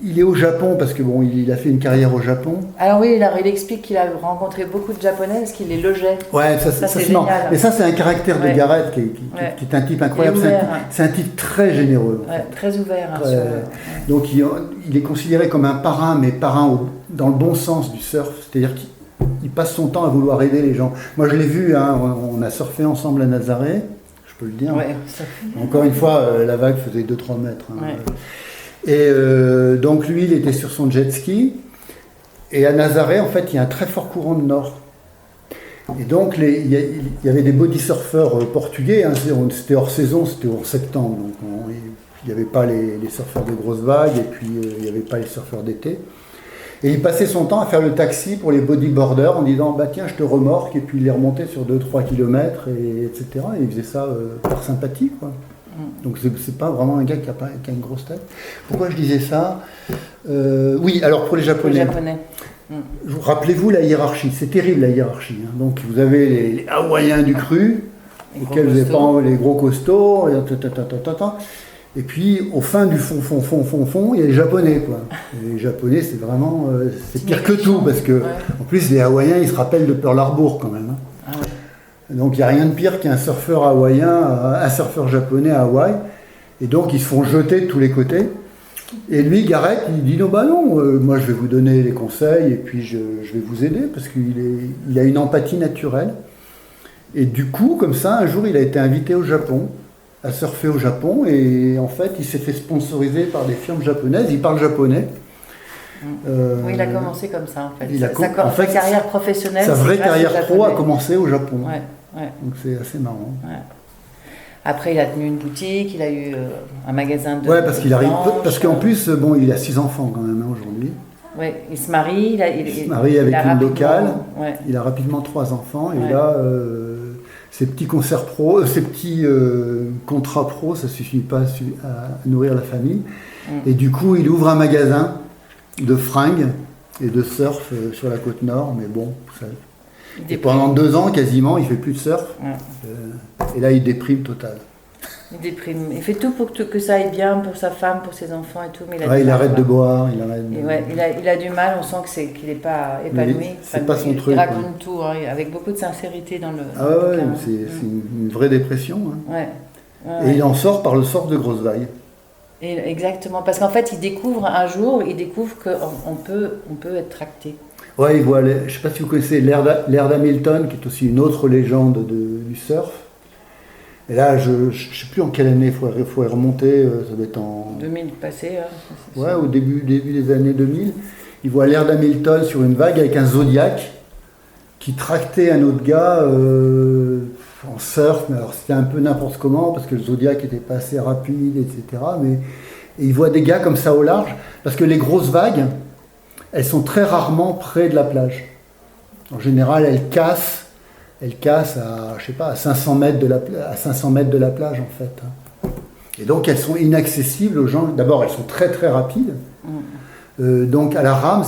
Il est au Japon parce que bon, il a fait une carrière au Japon. Alors oui, il explique qu'il a rencontré beaucoup de Japonais parce qu'il les logeait. Ouais, ça c'est génial. Et ça c'est un caractère de Garrett qui est un type incroyable. C'est un type très généreux. En fait. Très ouvert. Donc il est considéré comme un parrain, mais parrain dans le bon sens du surf, c'est-à-dire qu'il passe son temps à vouloir aider les gens. Moi je l'ai vu, hein, on a surfé ensemble à Nazaré. Je peux le dire. Ouais, encore une fois, la vague faisait 2-3 mètres. Hein. Ouais. Et donc lui, il était sur son jet ski. Et à Nazaré, en fait, il y a un très fort courant de nord. Et donc, il y avait des body surfeurs portugais. Hein, c'était hors saison, c'était en septembre. Donc il n'y avait pas les surfeurs de grosses vagues et puis il n'y avait pas les surfeurs d'été. Et il passait son temps à faire le taxi pour les bodyboarders en disant bah tiens je te remorque et puis il les remontait sur 2-3 km etc. Et il faisait ça par sympathie quoi. Donc c'est pas vraiment un gars qui a une grosse tête. Pourquoi je disais ça oui alors pour les Japonais. Rappelez-vous la hiérarchie, c'est terrible la hiérarchie. Hein. Donc vous avez les Hawaïens du cru, auxquels vous avez les gros costauds, et puis au fin du fond, il y a les Japonais quoi. Et les Japonais c'est vraiment c'est pire que tout parce que en plus les Hawaïens ils se rappellent de Pearl Harbor quand même. Hein. Ah ouais. Donc il n'y a rien de pire qu'un surfeur hawaïen, un surfeur japonais à Hawaï, et donc ils se font jeter de tous les côtés. Et lui Garrett il dit non moi je vais vous donner les conseils et puis je vais vous aider parce qu'il a une empathie naturelle. Et du coup comme ça un jour il a été invité au Japon. À surfer au Japon et en fait il s'est fait sponsoriser par des firmes japonaises, il parle japonais. Oui, il a commencé comme ça en fait. Sa carrière professionnelle. Sa vraie carrière pro a commencé au Japon. Ouais. Donc c'est assez marrant. Ouais. Après il a tenu une boutique, il a eu un magasin de. Ouais, parce qu'en plus bon il a 6 enfants quand même hein, aujourd'hui. Oui, il se marie. Il se marie avec une locale. Ouais. Il a rapidement 3 enfants et là. Ces petits concerts pro, ces petits contrats pro, ça ne suffit pas à nourrir la famille. Et du coup, il ouvre un magasin de fringues et de surf sur la côte nord. Mais bon, et pendant 2 ans, quasiment, il ne fait plus de surf. Et là, il déprime total. Il déprime. Il fait tout pour que ça aille bien pour sa femme, pour ses enfants et tout. Mais il arrête de boire. Il a du mal, on sent qu'il n'est pas épanoui. C'est pas son truc. Il raconte tout, hein, avec beaucoup de sincérité dans le. Ah ouais, c'est une vraie dépression. Hein. Et il en sort par le sort de grosses vagues. Exactement, parce qu'en fait, il découvre qu'on peut être tracté. Ouais, il voit, je ne sais pas si vous connaissez Laird Hamilton, qui est aussi une autre légende du surf. Et là, je ne sais plus en quelle année, il faudrait remonter, ça doit être en... 2000 passé. Ouais, au début des années 2000. Il voit Laird Hamilton sur une vague avec un Zodiac qui tractait un autre gars en surf, mais alors c'était un peu n'importe comment, parce que le Zodiac n'était pas assez rapide, etc. Et il voit des gars comme ça au large, parce que les grosses vagues, elles sont très rarement près de la plage. En général, elles cassent à, je sais pas, à 500 mètres de la plage en fait. Et donc elles sont inaccessibles aux gens. D'abord elles sont très très rapides. Donc à la rame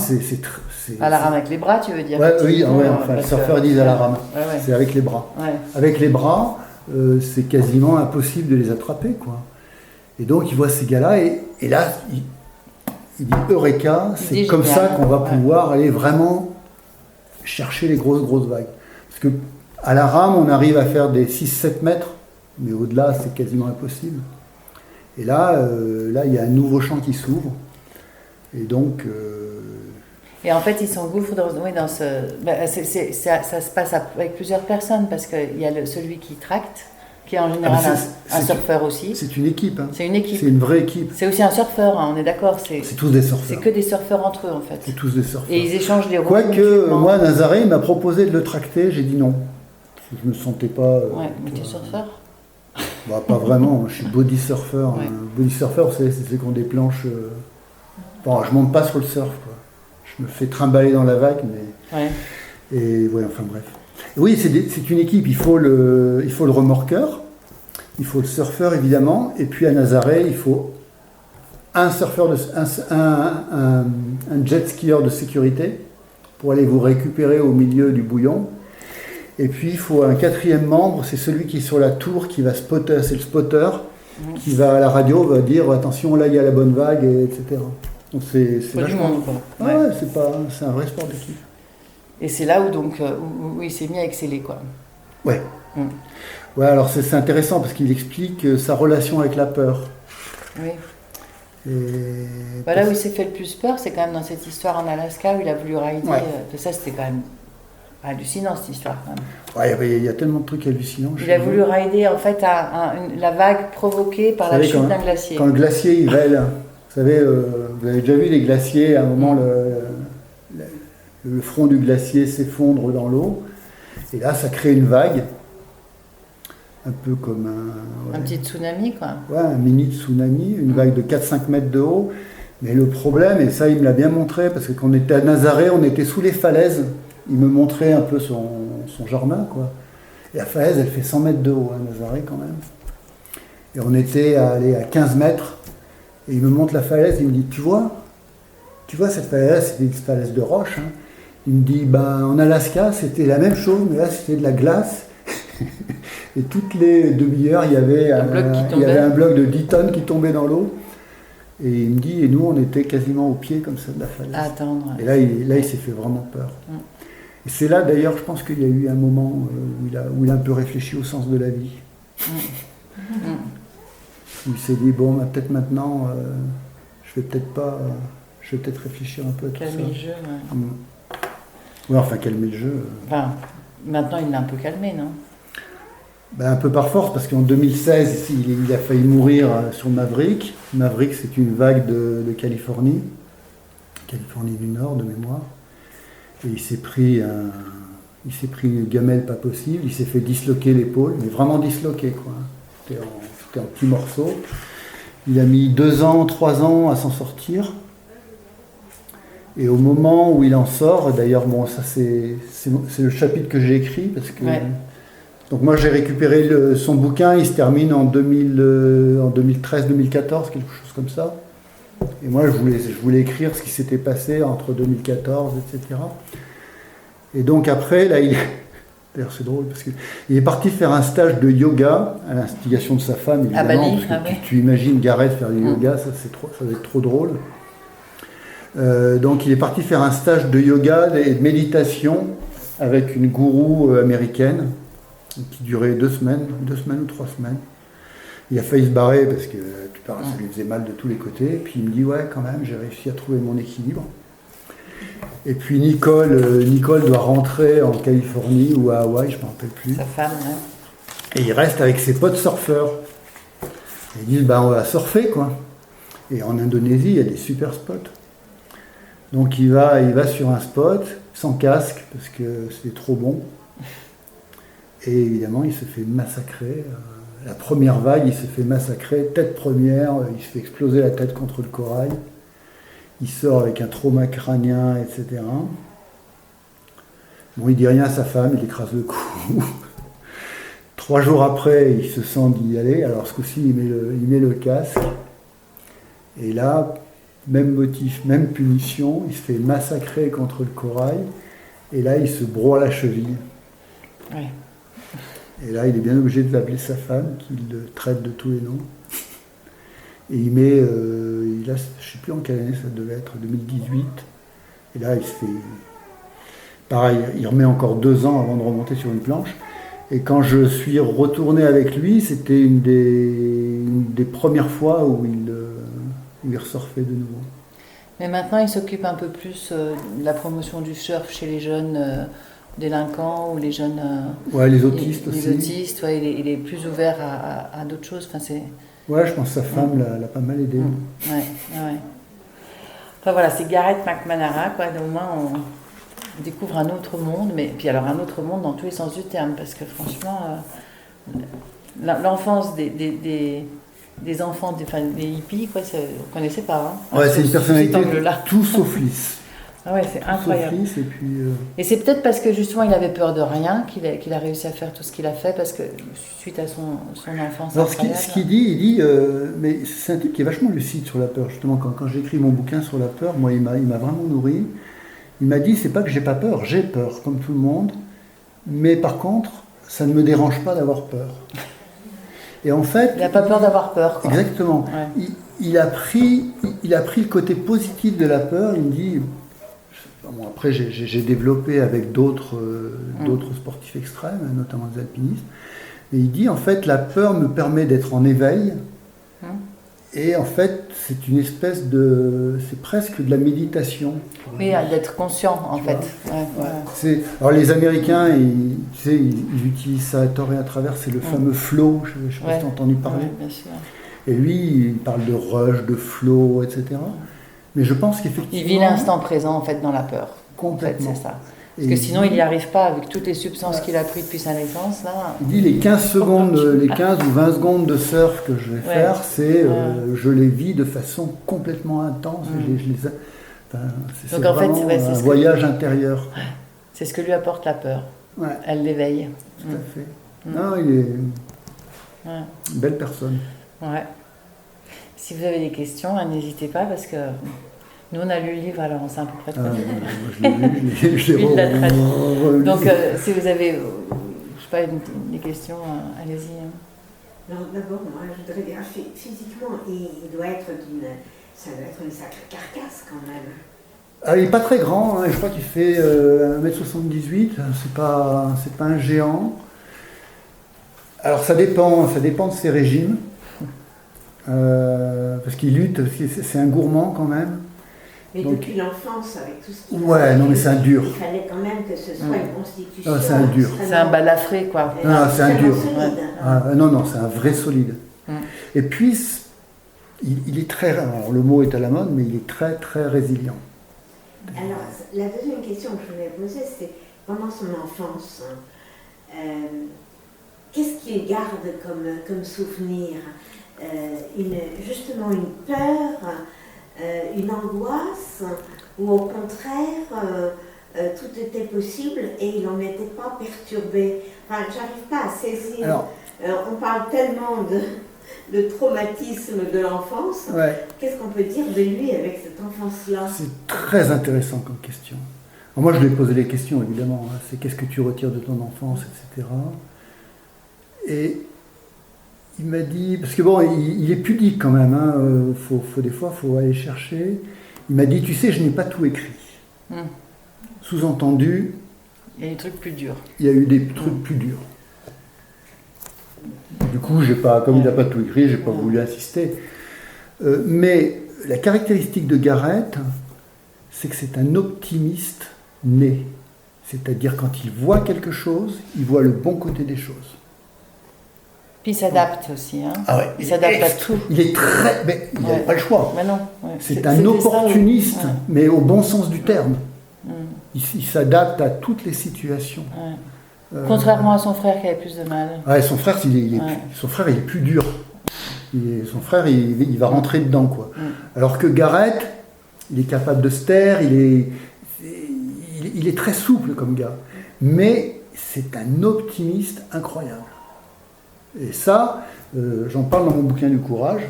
à la rame avec les bras tu veux dire? Oui, enfin les surfeurs disent à la rame. C'est avec les bras. Ouais. Avec les bras, c'est quasiment impossible de les attraper quoi. Et donc il voit ces gars-là et là il dit Eureka, c'est comme ça qu'on va pouvoir aller vraiment chercher les grosses vagues. Parce que à la rame, on arrive à faire des 6-7 mètres, mais au-delà, c'est quasiment impossible. Et là, il y a un nouveau champ qui s'ouvre. Et donc... Et en fait, ils s'engouffrent dans ce... ça se passe avec plusieurs personnes, parce qu'il y a celui qui tracte, qui est en général un surfeur aussi. C'est une équipe. Hein. C'est une équipe. C'est une vraie équipe. C'est aussi un surfeur, hein, on est d'accord. C'est tous des surfeurs. C'est que des surfeurs entre eux, en fait. C'est tous des surfeurs. Et ils échangent des rôles. Quoique, moi, Nazaré m'a proposé de le tracter, j'ai dit non. Je ne me sentais pas... mais tu es surfeur? Bah, pas vraiment, je suis body surfer. Ouais. Body surfer, c'est ceux qui ont des planches... Bon, je monte pas sur le surf, quoi. Je me fais trimballer dans la vague, mais... Ouais. Et ouais, enfin bref. Oui, c'est une équipe, il faut le remorqueur, il faut le surfeur évidemment, et puis à Nazaré, il faut un surfeur, un jet skieur de sécurité pour aller vous récupérer au milieu du bouillon. Et puis il faut un 4e membre, c'est celui qui est sur la tour qui va spotter, c'est le spotter, qui va à la radio, va dire attention, là il y a la bonne vague, etc. Donc c'est du monde, quoi. Ouais, c'est un vrai sport d'équipe. Et c'est là où, donc, où il s'est mis à exceller, quoi. Ouais. Ouais, alors c'est intéressant parce qu'il explique sa relation avec la peur. Oui. Et là où il s'est fait le plus peur, c'est quand même dans cette histoire en Alaska où il a voulu rider. Ouais. Ça, c'était quand même hallucinant, cette histoire, quand même. Ouais, il y a tellement de trucs hallucinants. Il a voulu rider, en fait, la vague provoquée par la chute d'un glacier. Quand le glacier, il vèle, vous savez, vous avez déjà vu les glaciers, à un moment, le front du glacier s'effondre dans l'eau, et là, ça crée une vague, un peu comme un petit tsunami, quoi. Ouais, un mini tsunami, une vague de 4-5 mètres de haut. Mais le problème, et ça, il me l'a bien montré, parce que quand on était à Nazaré, on était sous les falaises, il me montrait un peu son jardin, quoi. Et la falaise, elle fait 100 mètres de haut, Nazaré, quand même. Et on était à 15 mètres, et il me montre la falaise, il me dit, tu vois cette falaise, c'était une falaise de roche, hein. Il me dit, en Alaska, c'était la même chose, mais là, c'était de la glace. Et toutes les demi-heures, il y avait un bloc de 10 tonnes qui tombait dans l'eau. Et il me dit, et nous, on était quasiment au pied, comme ça, de la falaise. À attendre. Et là, il s'est fait vraiment peur. Et c'est là, d'ailleurs, je pense qu'il y a eu un moment où il a un peu réfléchi au sens de la vie. Il s'est dit, bon, peut-être maintenant, je vais peut-être réfléchir un peu à tout ça. Calmer le jeu, ouais. Ouais, enfin, calmer le jeu. Enfin, maintenant, il l'a un peu calmé, non? Un peu par force, parce qu'en 2016, il a failli mourir sur Maverick. Maverick, c'est une vague de Californie du Nord, de mémoire. Et il s'est pris une gamelle pas possible, il s'est fait disloquer l'épaule, mais vraiment disloqué, quoi. C'était en petits morceaux. Il a mis 2 ans, 3 ans à s'en sortir. Et au moment où il en sort, d'ailleurs, bon, ça c'est le chapitre que j'ai écrit, parce que... Ouais. Donc moi j'ai récupéré son bouquin, il se termine en 2013-2014, quelque chose comme ça. Et moi je voulais écrire ce qui s'était passé entre 2014, etc. Et donc après, là, d'ailleurs c'est drôle, parce qu'il est parti faire un stage de yoga, à l'instigation de sa femme, évidemment, Bali, parce que tu imagines Gareth faire du yoga, ça va être trop drôle. Donc il est parti faire un stage de yoga et de méditation avec une gourou américaine, qui durait 2 semaines ou 3 semaines. Il a failli se barrer parce que ça lui faisait mal de tous les côtés. Puis il me dit, ouais, quand même, j'ai réussi à trouver mon équilibre. Et puis Nicole doit rentrer en Californie ou à Hawaï, je ne me rappelle plus. Sa femme, hein. Et il reste avec ses potes surfeurs. Et ils disent, on va surfer, quoi. Et en Indonésie, il y a des super spots. Donc il va sur un spot, sans casque, parce que c'était trop bon. Et évidemment, il se fait massacrer. La première vague, il se fait massacrer, tête première, il se fait exploser la tête contre le corail. Il sort avec un trauma crânien, etc. Bon, il dit rien à sa femme, il écrase le cou. 3 jours après, il se sent d'y aller. Alors ce coup-ci, il met le casque. Et là, même motif, même punition, il se fait massacrer contre le corail. Et là, il se broie la cheville. Ouais. Et là, il est bien obligé d'appeler sa femme, qui le traite de tous les noms. Et il met, je ne sais plus en quelle année ça devait être, 2018. Et là, il se fait... Pareil, il remet encore 2 ans avant de remonter sur une planche. Et quand je suis retourné avec lui, c'était une des premières fois où il ressurfait de nouveau. Mais maintenant, il s'occupe un peu plus de la promotion du surf chez les jeunes... délinquants ou les jeunes... ouais, les autistes aussi. Les autistes, ouais, il est plus ouvert à d'autres choses. Enfin, c'est... Ouais, je pense que sa femme l'a pas mal aidé. Ouais. Enfin voilà, c'est Gareth McNamara, quoi. Au moins, on découvre un autre monde, mais puis alors un autre monde dans tous les sens du terme, parce que franchement, l'enfance des enfants, des hippies, quoi, on ne connaissait pas. Hein, ouais, c'est une personnalité tout sauf lisse. Ah ouais, c'est incroyable. Et, puis, et c'est peut-être parce que justement il avait peur de rien qu'il a réussi à faire tout ce qu'il a fait, parce que suite à son enfance. Alors ce qu'il dit, mais c'est un type qui est vachement lucide sur la peur. Justement, quand j'ai écrit mon bouquin sur la peur, moi il m'a vraiment nourri. Il m'a dit, c'est pas que j'ai pas peur, j'ai peur comme tout le monde, mais par contre, ça ne me dérange pas d'avoir peur. Et en fait... Il n'a pas peur d'avoir peur, quoi. Exactement. Ouais. Il a pris le côté positif de la peur. Il me dit... Bon, après, j'ai développé avec d'autres sportifs extrêmes, notamment des alpinistes. Et il dit, en fait, la peur me permet d'être en éveil. Et en fait, c'est une espèce de... C'est presque de la méditation. Oui, d'être conscient, en fait. Ouais. Alors, les Américains, ils utilisent ça à tort et à travers. C'est le fameux flow. Je ne sais pas si tu as entendu parler. Ouais, bien sûr. Et lui, il parle de rush, de flow, etc. Mais je pense qu'effectivement... Il vit l'instant présent, en fait, dans la peur. Complètement. En fait, c'est ça. Parce que sinon, il n'y arrive pas avec toutes les substances qu'il a prises depuis sa naissance. Là. Il dit les 15 secondes, les 15 ou 20 secondes de surf que je vais faire, c'est je les vis de façon complètement intense. C'est donc, vraiment en fait, un voyage intérieur. C'est ce que lui apporte la peur. Ouais. Elle l'éveille. Tout à fait. Non, il est une belle personne. Ouais. Si vous avez des questions, n'hésitez pas parce que nous on a lu le livre, alors on sait à peu près de quoi. Je l'ai relu. Donc si vous avez, je sais pas, des questions, allez-y. Alors d'abord, moi je voudrais dire physiquement, il doit être ça doit être une sacrée carcasse quand même. Ah, il n'est pas très grand, hein, je crois qu'il fait 1m78, c'est pas un géant. Alors ça dépend de ses régimes. Parce qu'il lutte, c'est un gourmand quand même. Mais donc, depuis l'enfance, avec tout ce qu'il ouais, non mais c'est un dur. Il fallait quand même que ce soit une constitution. Non, c'est un dur. C'est un balafré, quoi. Non, c'est un dur. Non, c'est un vrai solide. Et puis, il est très... Alors, le mot est à la mode, mais il est très, très résilient. Alors, la deuxième question que je voulais poser, c'est pendant son enfance, qu'est-ce qu'il garde comme souvenir? Justement une peur, une angoisse, ou au contraire, tout était possible et il n'en était pas perturbé. Enfin, j'arrive pas à saisir. Alors, on parle tellement de traumatisme de l'enfance. Ouais. Qu'est-ce qu'on peut dire de lui avec cette enfance-là? C'est très intéressant comme question. Alors moi, je lui ai posé les questions, évidemment. Hein. C'est qu'est-ce que tu retires de ton enfance, etc. Et il m'a dit, parce que bon, il est pudique quand même, hein, des fois, il faut aller chercher. Il m'a dit, tu sais, je n'ai pas tout écrit. Sous-entendu, il y a des trucs plus durs. Il y a eu des trucs plus durs. Du coup, comme il n'a pas tout écrit, je n'ai pas voulu insister. Mais la caractéristique de Garrett, c'est que c'est un optimiste né. C'est-à-dire, quand il voit quelque chose, il voit le bon côté des choses. Puis il s'adapte aussi. Hein. Ah ouais, il s'adapte à tout. Il est très... Mais il n'avait pas le choix. Mais non, c'est un opportuniste, mais au bon sens du terme. Il s'adapte à toutes les situations. Contrairement à son frère qui avait plus de mal. Ouais, son frère, il est plus dur. Son frère, il va rentrer dedans, quoi. Alors que Garrett, il est capable de se taire, il est très souple comme gars. Mais c'est un optimiste incroyable. Et ça, j'en parle dans mon bouquin du courage.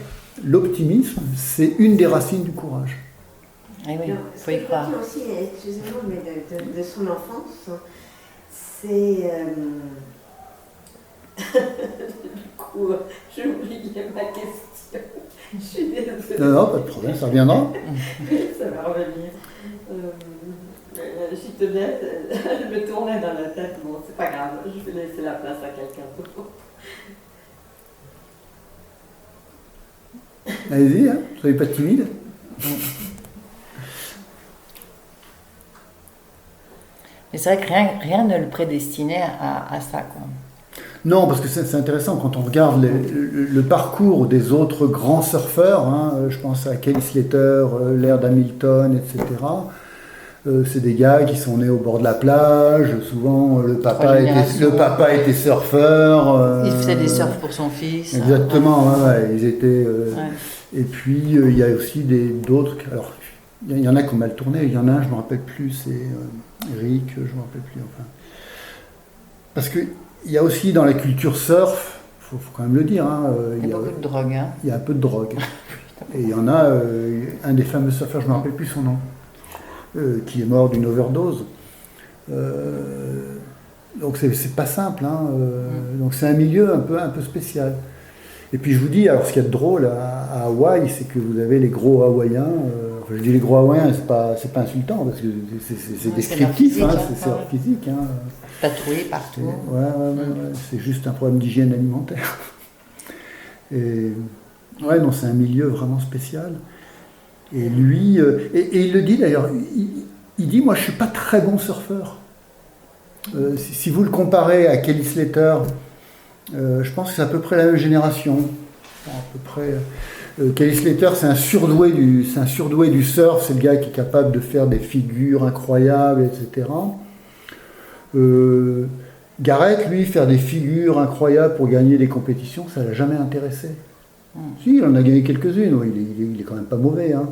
L'optimisme, c'est une des racines du courage. Ah oui, il faut y croire. Aussi, excusez-moi, mais de son enfance, c'est... Du coup, j'ai oublié ma question. Je suis désolée. Non, pas de problème, ça reviendra. Ça va revenir. Je suis honnête, elle me tournait dans la tête. Bon, c'est pas grave, je vais laisser la place à quelqu'un d'autre. Allez-y, hein, soyez pas timide. Mais c'est vrai que rien ne le prédestinait à ça, quoi. Non, parce que c'est intéressant quand on regarde le parcours des autres grands surfeurs, hein, je pense à Kelly Slater, Laird Hamilton, etc. C'est des gars qui sont nés au bord de la plage, souvent le papa était surfeur. Il faisait des surfs pour son fils. Exactement, ils étaient... Et puis il y a aussi d'autres... Alors, il y en a qui ont mal tourné, il y en a un, je ne me rappelle plus, c'est Eric, je ne me rappelle plus, enfin. Parce que il y a aussi dans la culture surf, il faut quand même le dire. Hein, il y a beaucoup de drogue. Hein. Il y a un peu de drogue. Et il y en a un des fameux surfeurs, je ne me rappelle plus son nom, qui est mort d'une overdose. Donc c'est pas simple. Hein, donc c'est un milieu un peu spécial. Et puis je vous dis, alors ce qu'il y a de drôle à Hawaï, c'est que vous avez les gros Hawaïens. Je dis les gros Hawaïens, c'est pas insultant, parce que c'est descriptif, c'est leur physique. Hein. Tatoué partout. C'est juste un problème d'hygiène alimentaire. Et non, c'est un milieu vraiment spécial. Et lui, et il le dit d'ailleurs, il dit, moi je suis pas très bon surfeur. Si vous le comparez à Kelly Slater, je pense que c'est à peu près la même génération. À peu près. Kelly Slater, c'est un surdoué du surf, c'est le gars qui est capable de faire des figures incroyables, etc. Garrett, lui, faire des figures incroyables pour gagner des compétitions, ça l'a jamais intéressé. Si, il en a gagné quelques-unes, il est quand même pas mauvais, hein.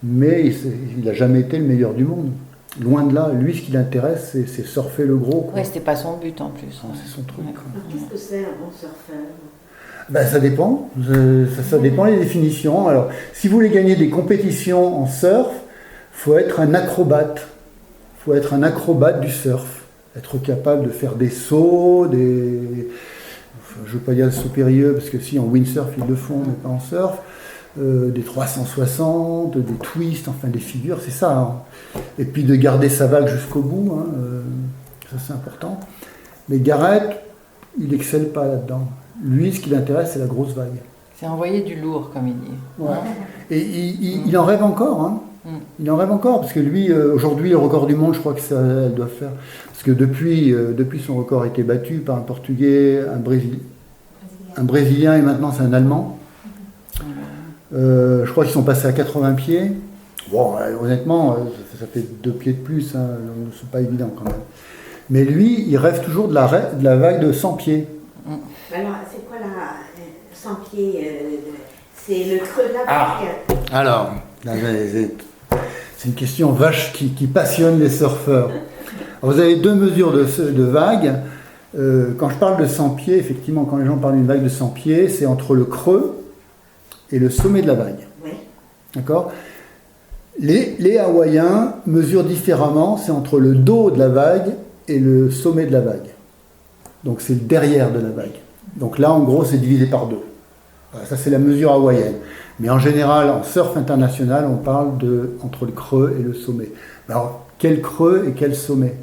Mais il n'a jamais été le meilleur du monde. Loin de là, lui, ce qui l'intéresse, c'est surfer le gros. Ouais, c'était pas son but en plus. C'est son truc. Qu'est-ce que c'est un bon surfeur? Ça dépend. Ça dépend des définitions. Alors, si vous voulez gagner des compétitions en surf, faut être un acrobate. Faut être un acrobate du surf. Être capable de faire des sauts, je ne veux pas dire des sauts périlleux, parce que si, en windsurf, ils le font, mais pas en surf. Des 360, des twists, enfin des figures, c'est ça. Hein. Et puis de garder sa vague jusqu'au bout, hein, ça c'est important. Mais Garrett, il excelle pas là-dedans. Lui, ce qui l'intéresse, c'est la grosse vague. C'est envoyer du lourd, comme il dit. Ouais. Et il en rêve encore. Hein. Il en rêve encore, parce que lui, aujourd'hui, le record du monde, je crois que ça, elle doit faire. Parce que depuis son record a été battu par un Portugais, un Brésilien, et maintenant c'est un Allemand. Je crois qu'ils sont passés à 80 pieds. Bon, honnêtement, ça fait 2 pieds de plus, hein, c'est pas évident quand même. Mais lui, il rêve toujours de la vague de 100 pieds. Alors, c'est quoi la 100 pieds c'est le creux de la vague. Alors, c'est une question vache qui passionne les surfeurs. Alors, vous avez 2 mesures de vague. Quand je parle de 100 pieds, effectivement, quand les gens parlent d'une vague de 100 pieds, c'est entre le creux et le sommet de la vague. Oui. D'accord ? Les Hawaïens mesurent différemment, c'est entre le dos de la vague et le sommet de la vague. Donc c'est le derrière de la vague. Donc là, en gros, c'est divisé par 2. Voilà, ça, c'est la mesure hawaïenne. Mais en général, en surf international, on parle entre le creux et le sommet. Alors, quel creux et quel sommet ?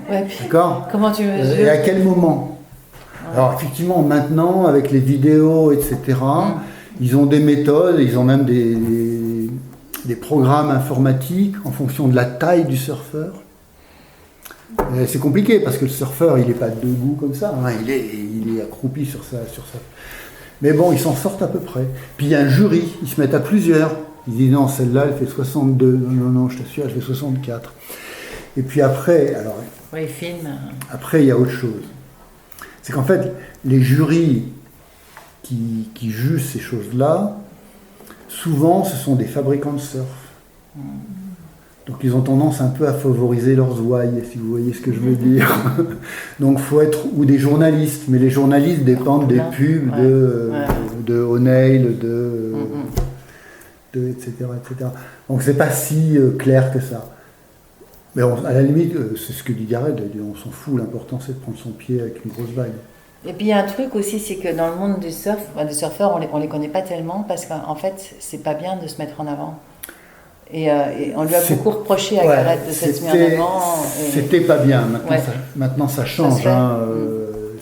Ouais, d'accord ? Comment tu mesures ? Et à quel moment ? Alors effectivement, maintenant, avec les vidéos, etc., ils ont des méthodes, ils ont même des programmes informatiques en fonction de la taille du surfeur. Et c'est compliqué, parce que le surfeur, il n'est pas debout comme ça, hein, il est accroupi sur ça. Mais bon, ils s'en sortent à peu près. Puis il y a un jury, ils se mettent à plusieurs. Ils disent non, celle-là, elle fait 62. Non, je t'assure, elle fait 64. Et puis après, alors... Oui, film. Après, il y a autre chose. C'est qu'en fait, les jurys qui jugent ces choses-là, souvent, ce sont des fabricants de surf. Donc, ils ont tendance un peu à favoriser leurs ouailles, si vous voyez ce que je veux dire. Donc, il faut être... Ou des journalistes, mais les journalistes dépendent des pubs de O'Neill, etc., etc. Donc, c'est pas si clair que ça. Mais à la limite, c'est ce que dit Garrett, on s'en fout, l'important c'est de prendre son pied avec une grosse vague. Et puis il y a un truc aussi, c'est que dans le monde du surf, des surfeurs, on les connaît pas tellement parce qu'en fait, c'est pas bien de se mettre en avant. Et on lui a beaucoup reproché à Garrett de s'être mis en avant. C'était pas bien, maintenant ça change.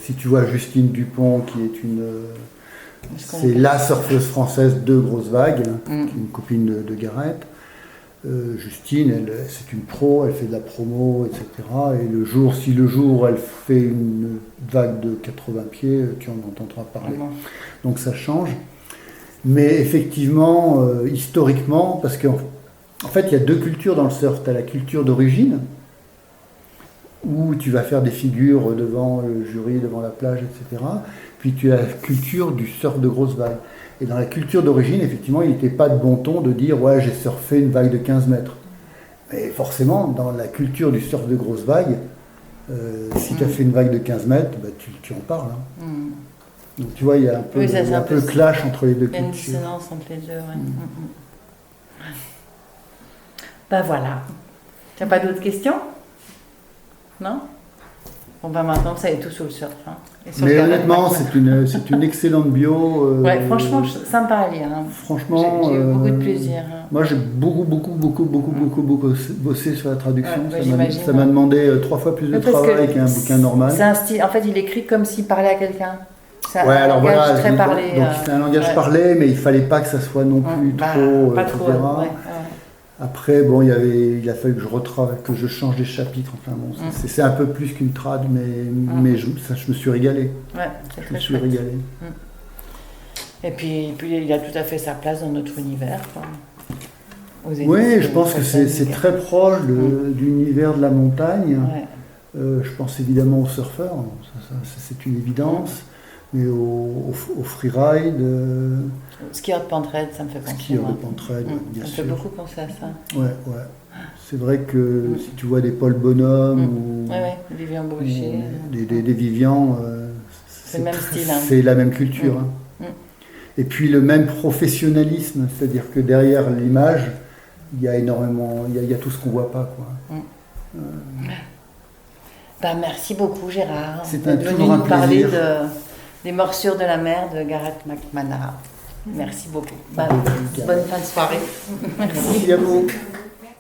Si tu vois Justine Dupont, qui est c'est la surfeuse française de grosses vagues, qui est une copine de Garrett. Justine, c'est une pro, elle fait de la promo, etc. Et si le jour elle fait une vague de 80 pieds, tu en entendras parler. Donc ça change. Mais effectivement, historiquement, parce qu'en fait, il y a 2 cultures dans le surf. Tu as la culture d'origine, où tu vas faire des figures devant le jury, devant la plage, etc. Puis tu as la culture du surf de grosses vagues. Et dans la culture d'origine, effectivement, il n'était pas de bon ton de dire « ouais, j'ai surfé une vague de 15 mètres ». Mais forcément, dans la culture du surf de grosses vagues, si tu as fait une vague de 15 mètres, bah, tu en parles. Hein. Donc tu vois, il y a un peu, un peu clash entre les 2 cultures. Il y a une dissonance entre les deux, Ben voilà. Tu n'as pas d'autres questions ? Non ? Bon, ben maintenant, ça est tout sur le surf. Hein. Et sur Mais Gareth honnêtement, McNamara. c'est une excellente bio. Ouais, franchement, sympa à lire. Hein. Franchement, J'ai eu beaucoup de plaisir. Hein. Moi, j'ai beaucoup bossé sur la traduction. Ouais, Ça m'a demandé 3 fois plus de travail qu'un bouquin normal. C'est un style. En fait, il écrit comme s'il parlait à quelqu'un. C'est ouais, un alors langage voilà, très parlé. Donc c'est un langage parlé, mais il fallait pas que ça soit non plus trop, pas etc. trop. Ouais. Après, bon, il a fallu que je change des chapitres. Enfin bon, c'est un peu plus qu'une trad, mais je me suis régalé. Ouais, c'est je très me suis chouette. régalé. Et puis, il a tout à fait sa place dans notre univers. Quoi. Oui, je pense que c'est très proche de l'univers de la montagne. Ouais. Je pense évidemment aux surfeurs, ça, c'est une évidence, mais au freeride. Skieur de pentraide, ça me fait penser. Skieur de pentraide, bien sûr. Ça me fait beaucoup penser à ça. Ouais. C'est vrai que si tu vois des Paul Bonhomme ou Vivian Brochet. Des Vivian, c'est le même style. Hein. C'est la même culture. Hein. Et puis le même professionnalisme, c'est-à-dire que derrière l'image, il y a énormément, il y a tout ce qu'on voit pas, quoi. Merci beaucoup Gérard d'être venu nous parler des morsures de la mer de Gareth McNamara. Merci beaucoup. Bonne fin de soirée. Merci à vous.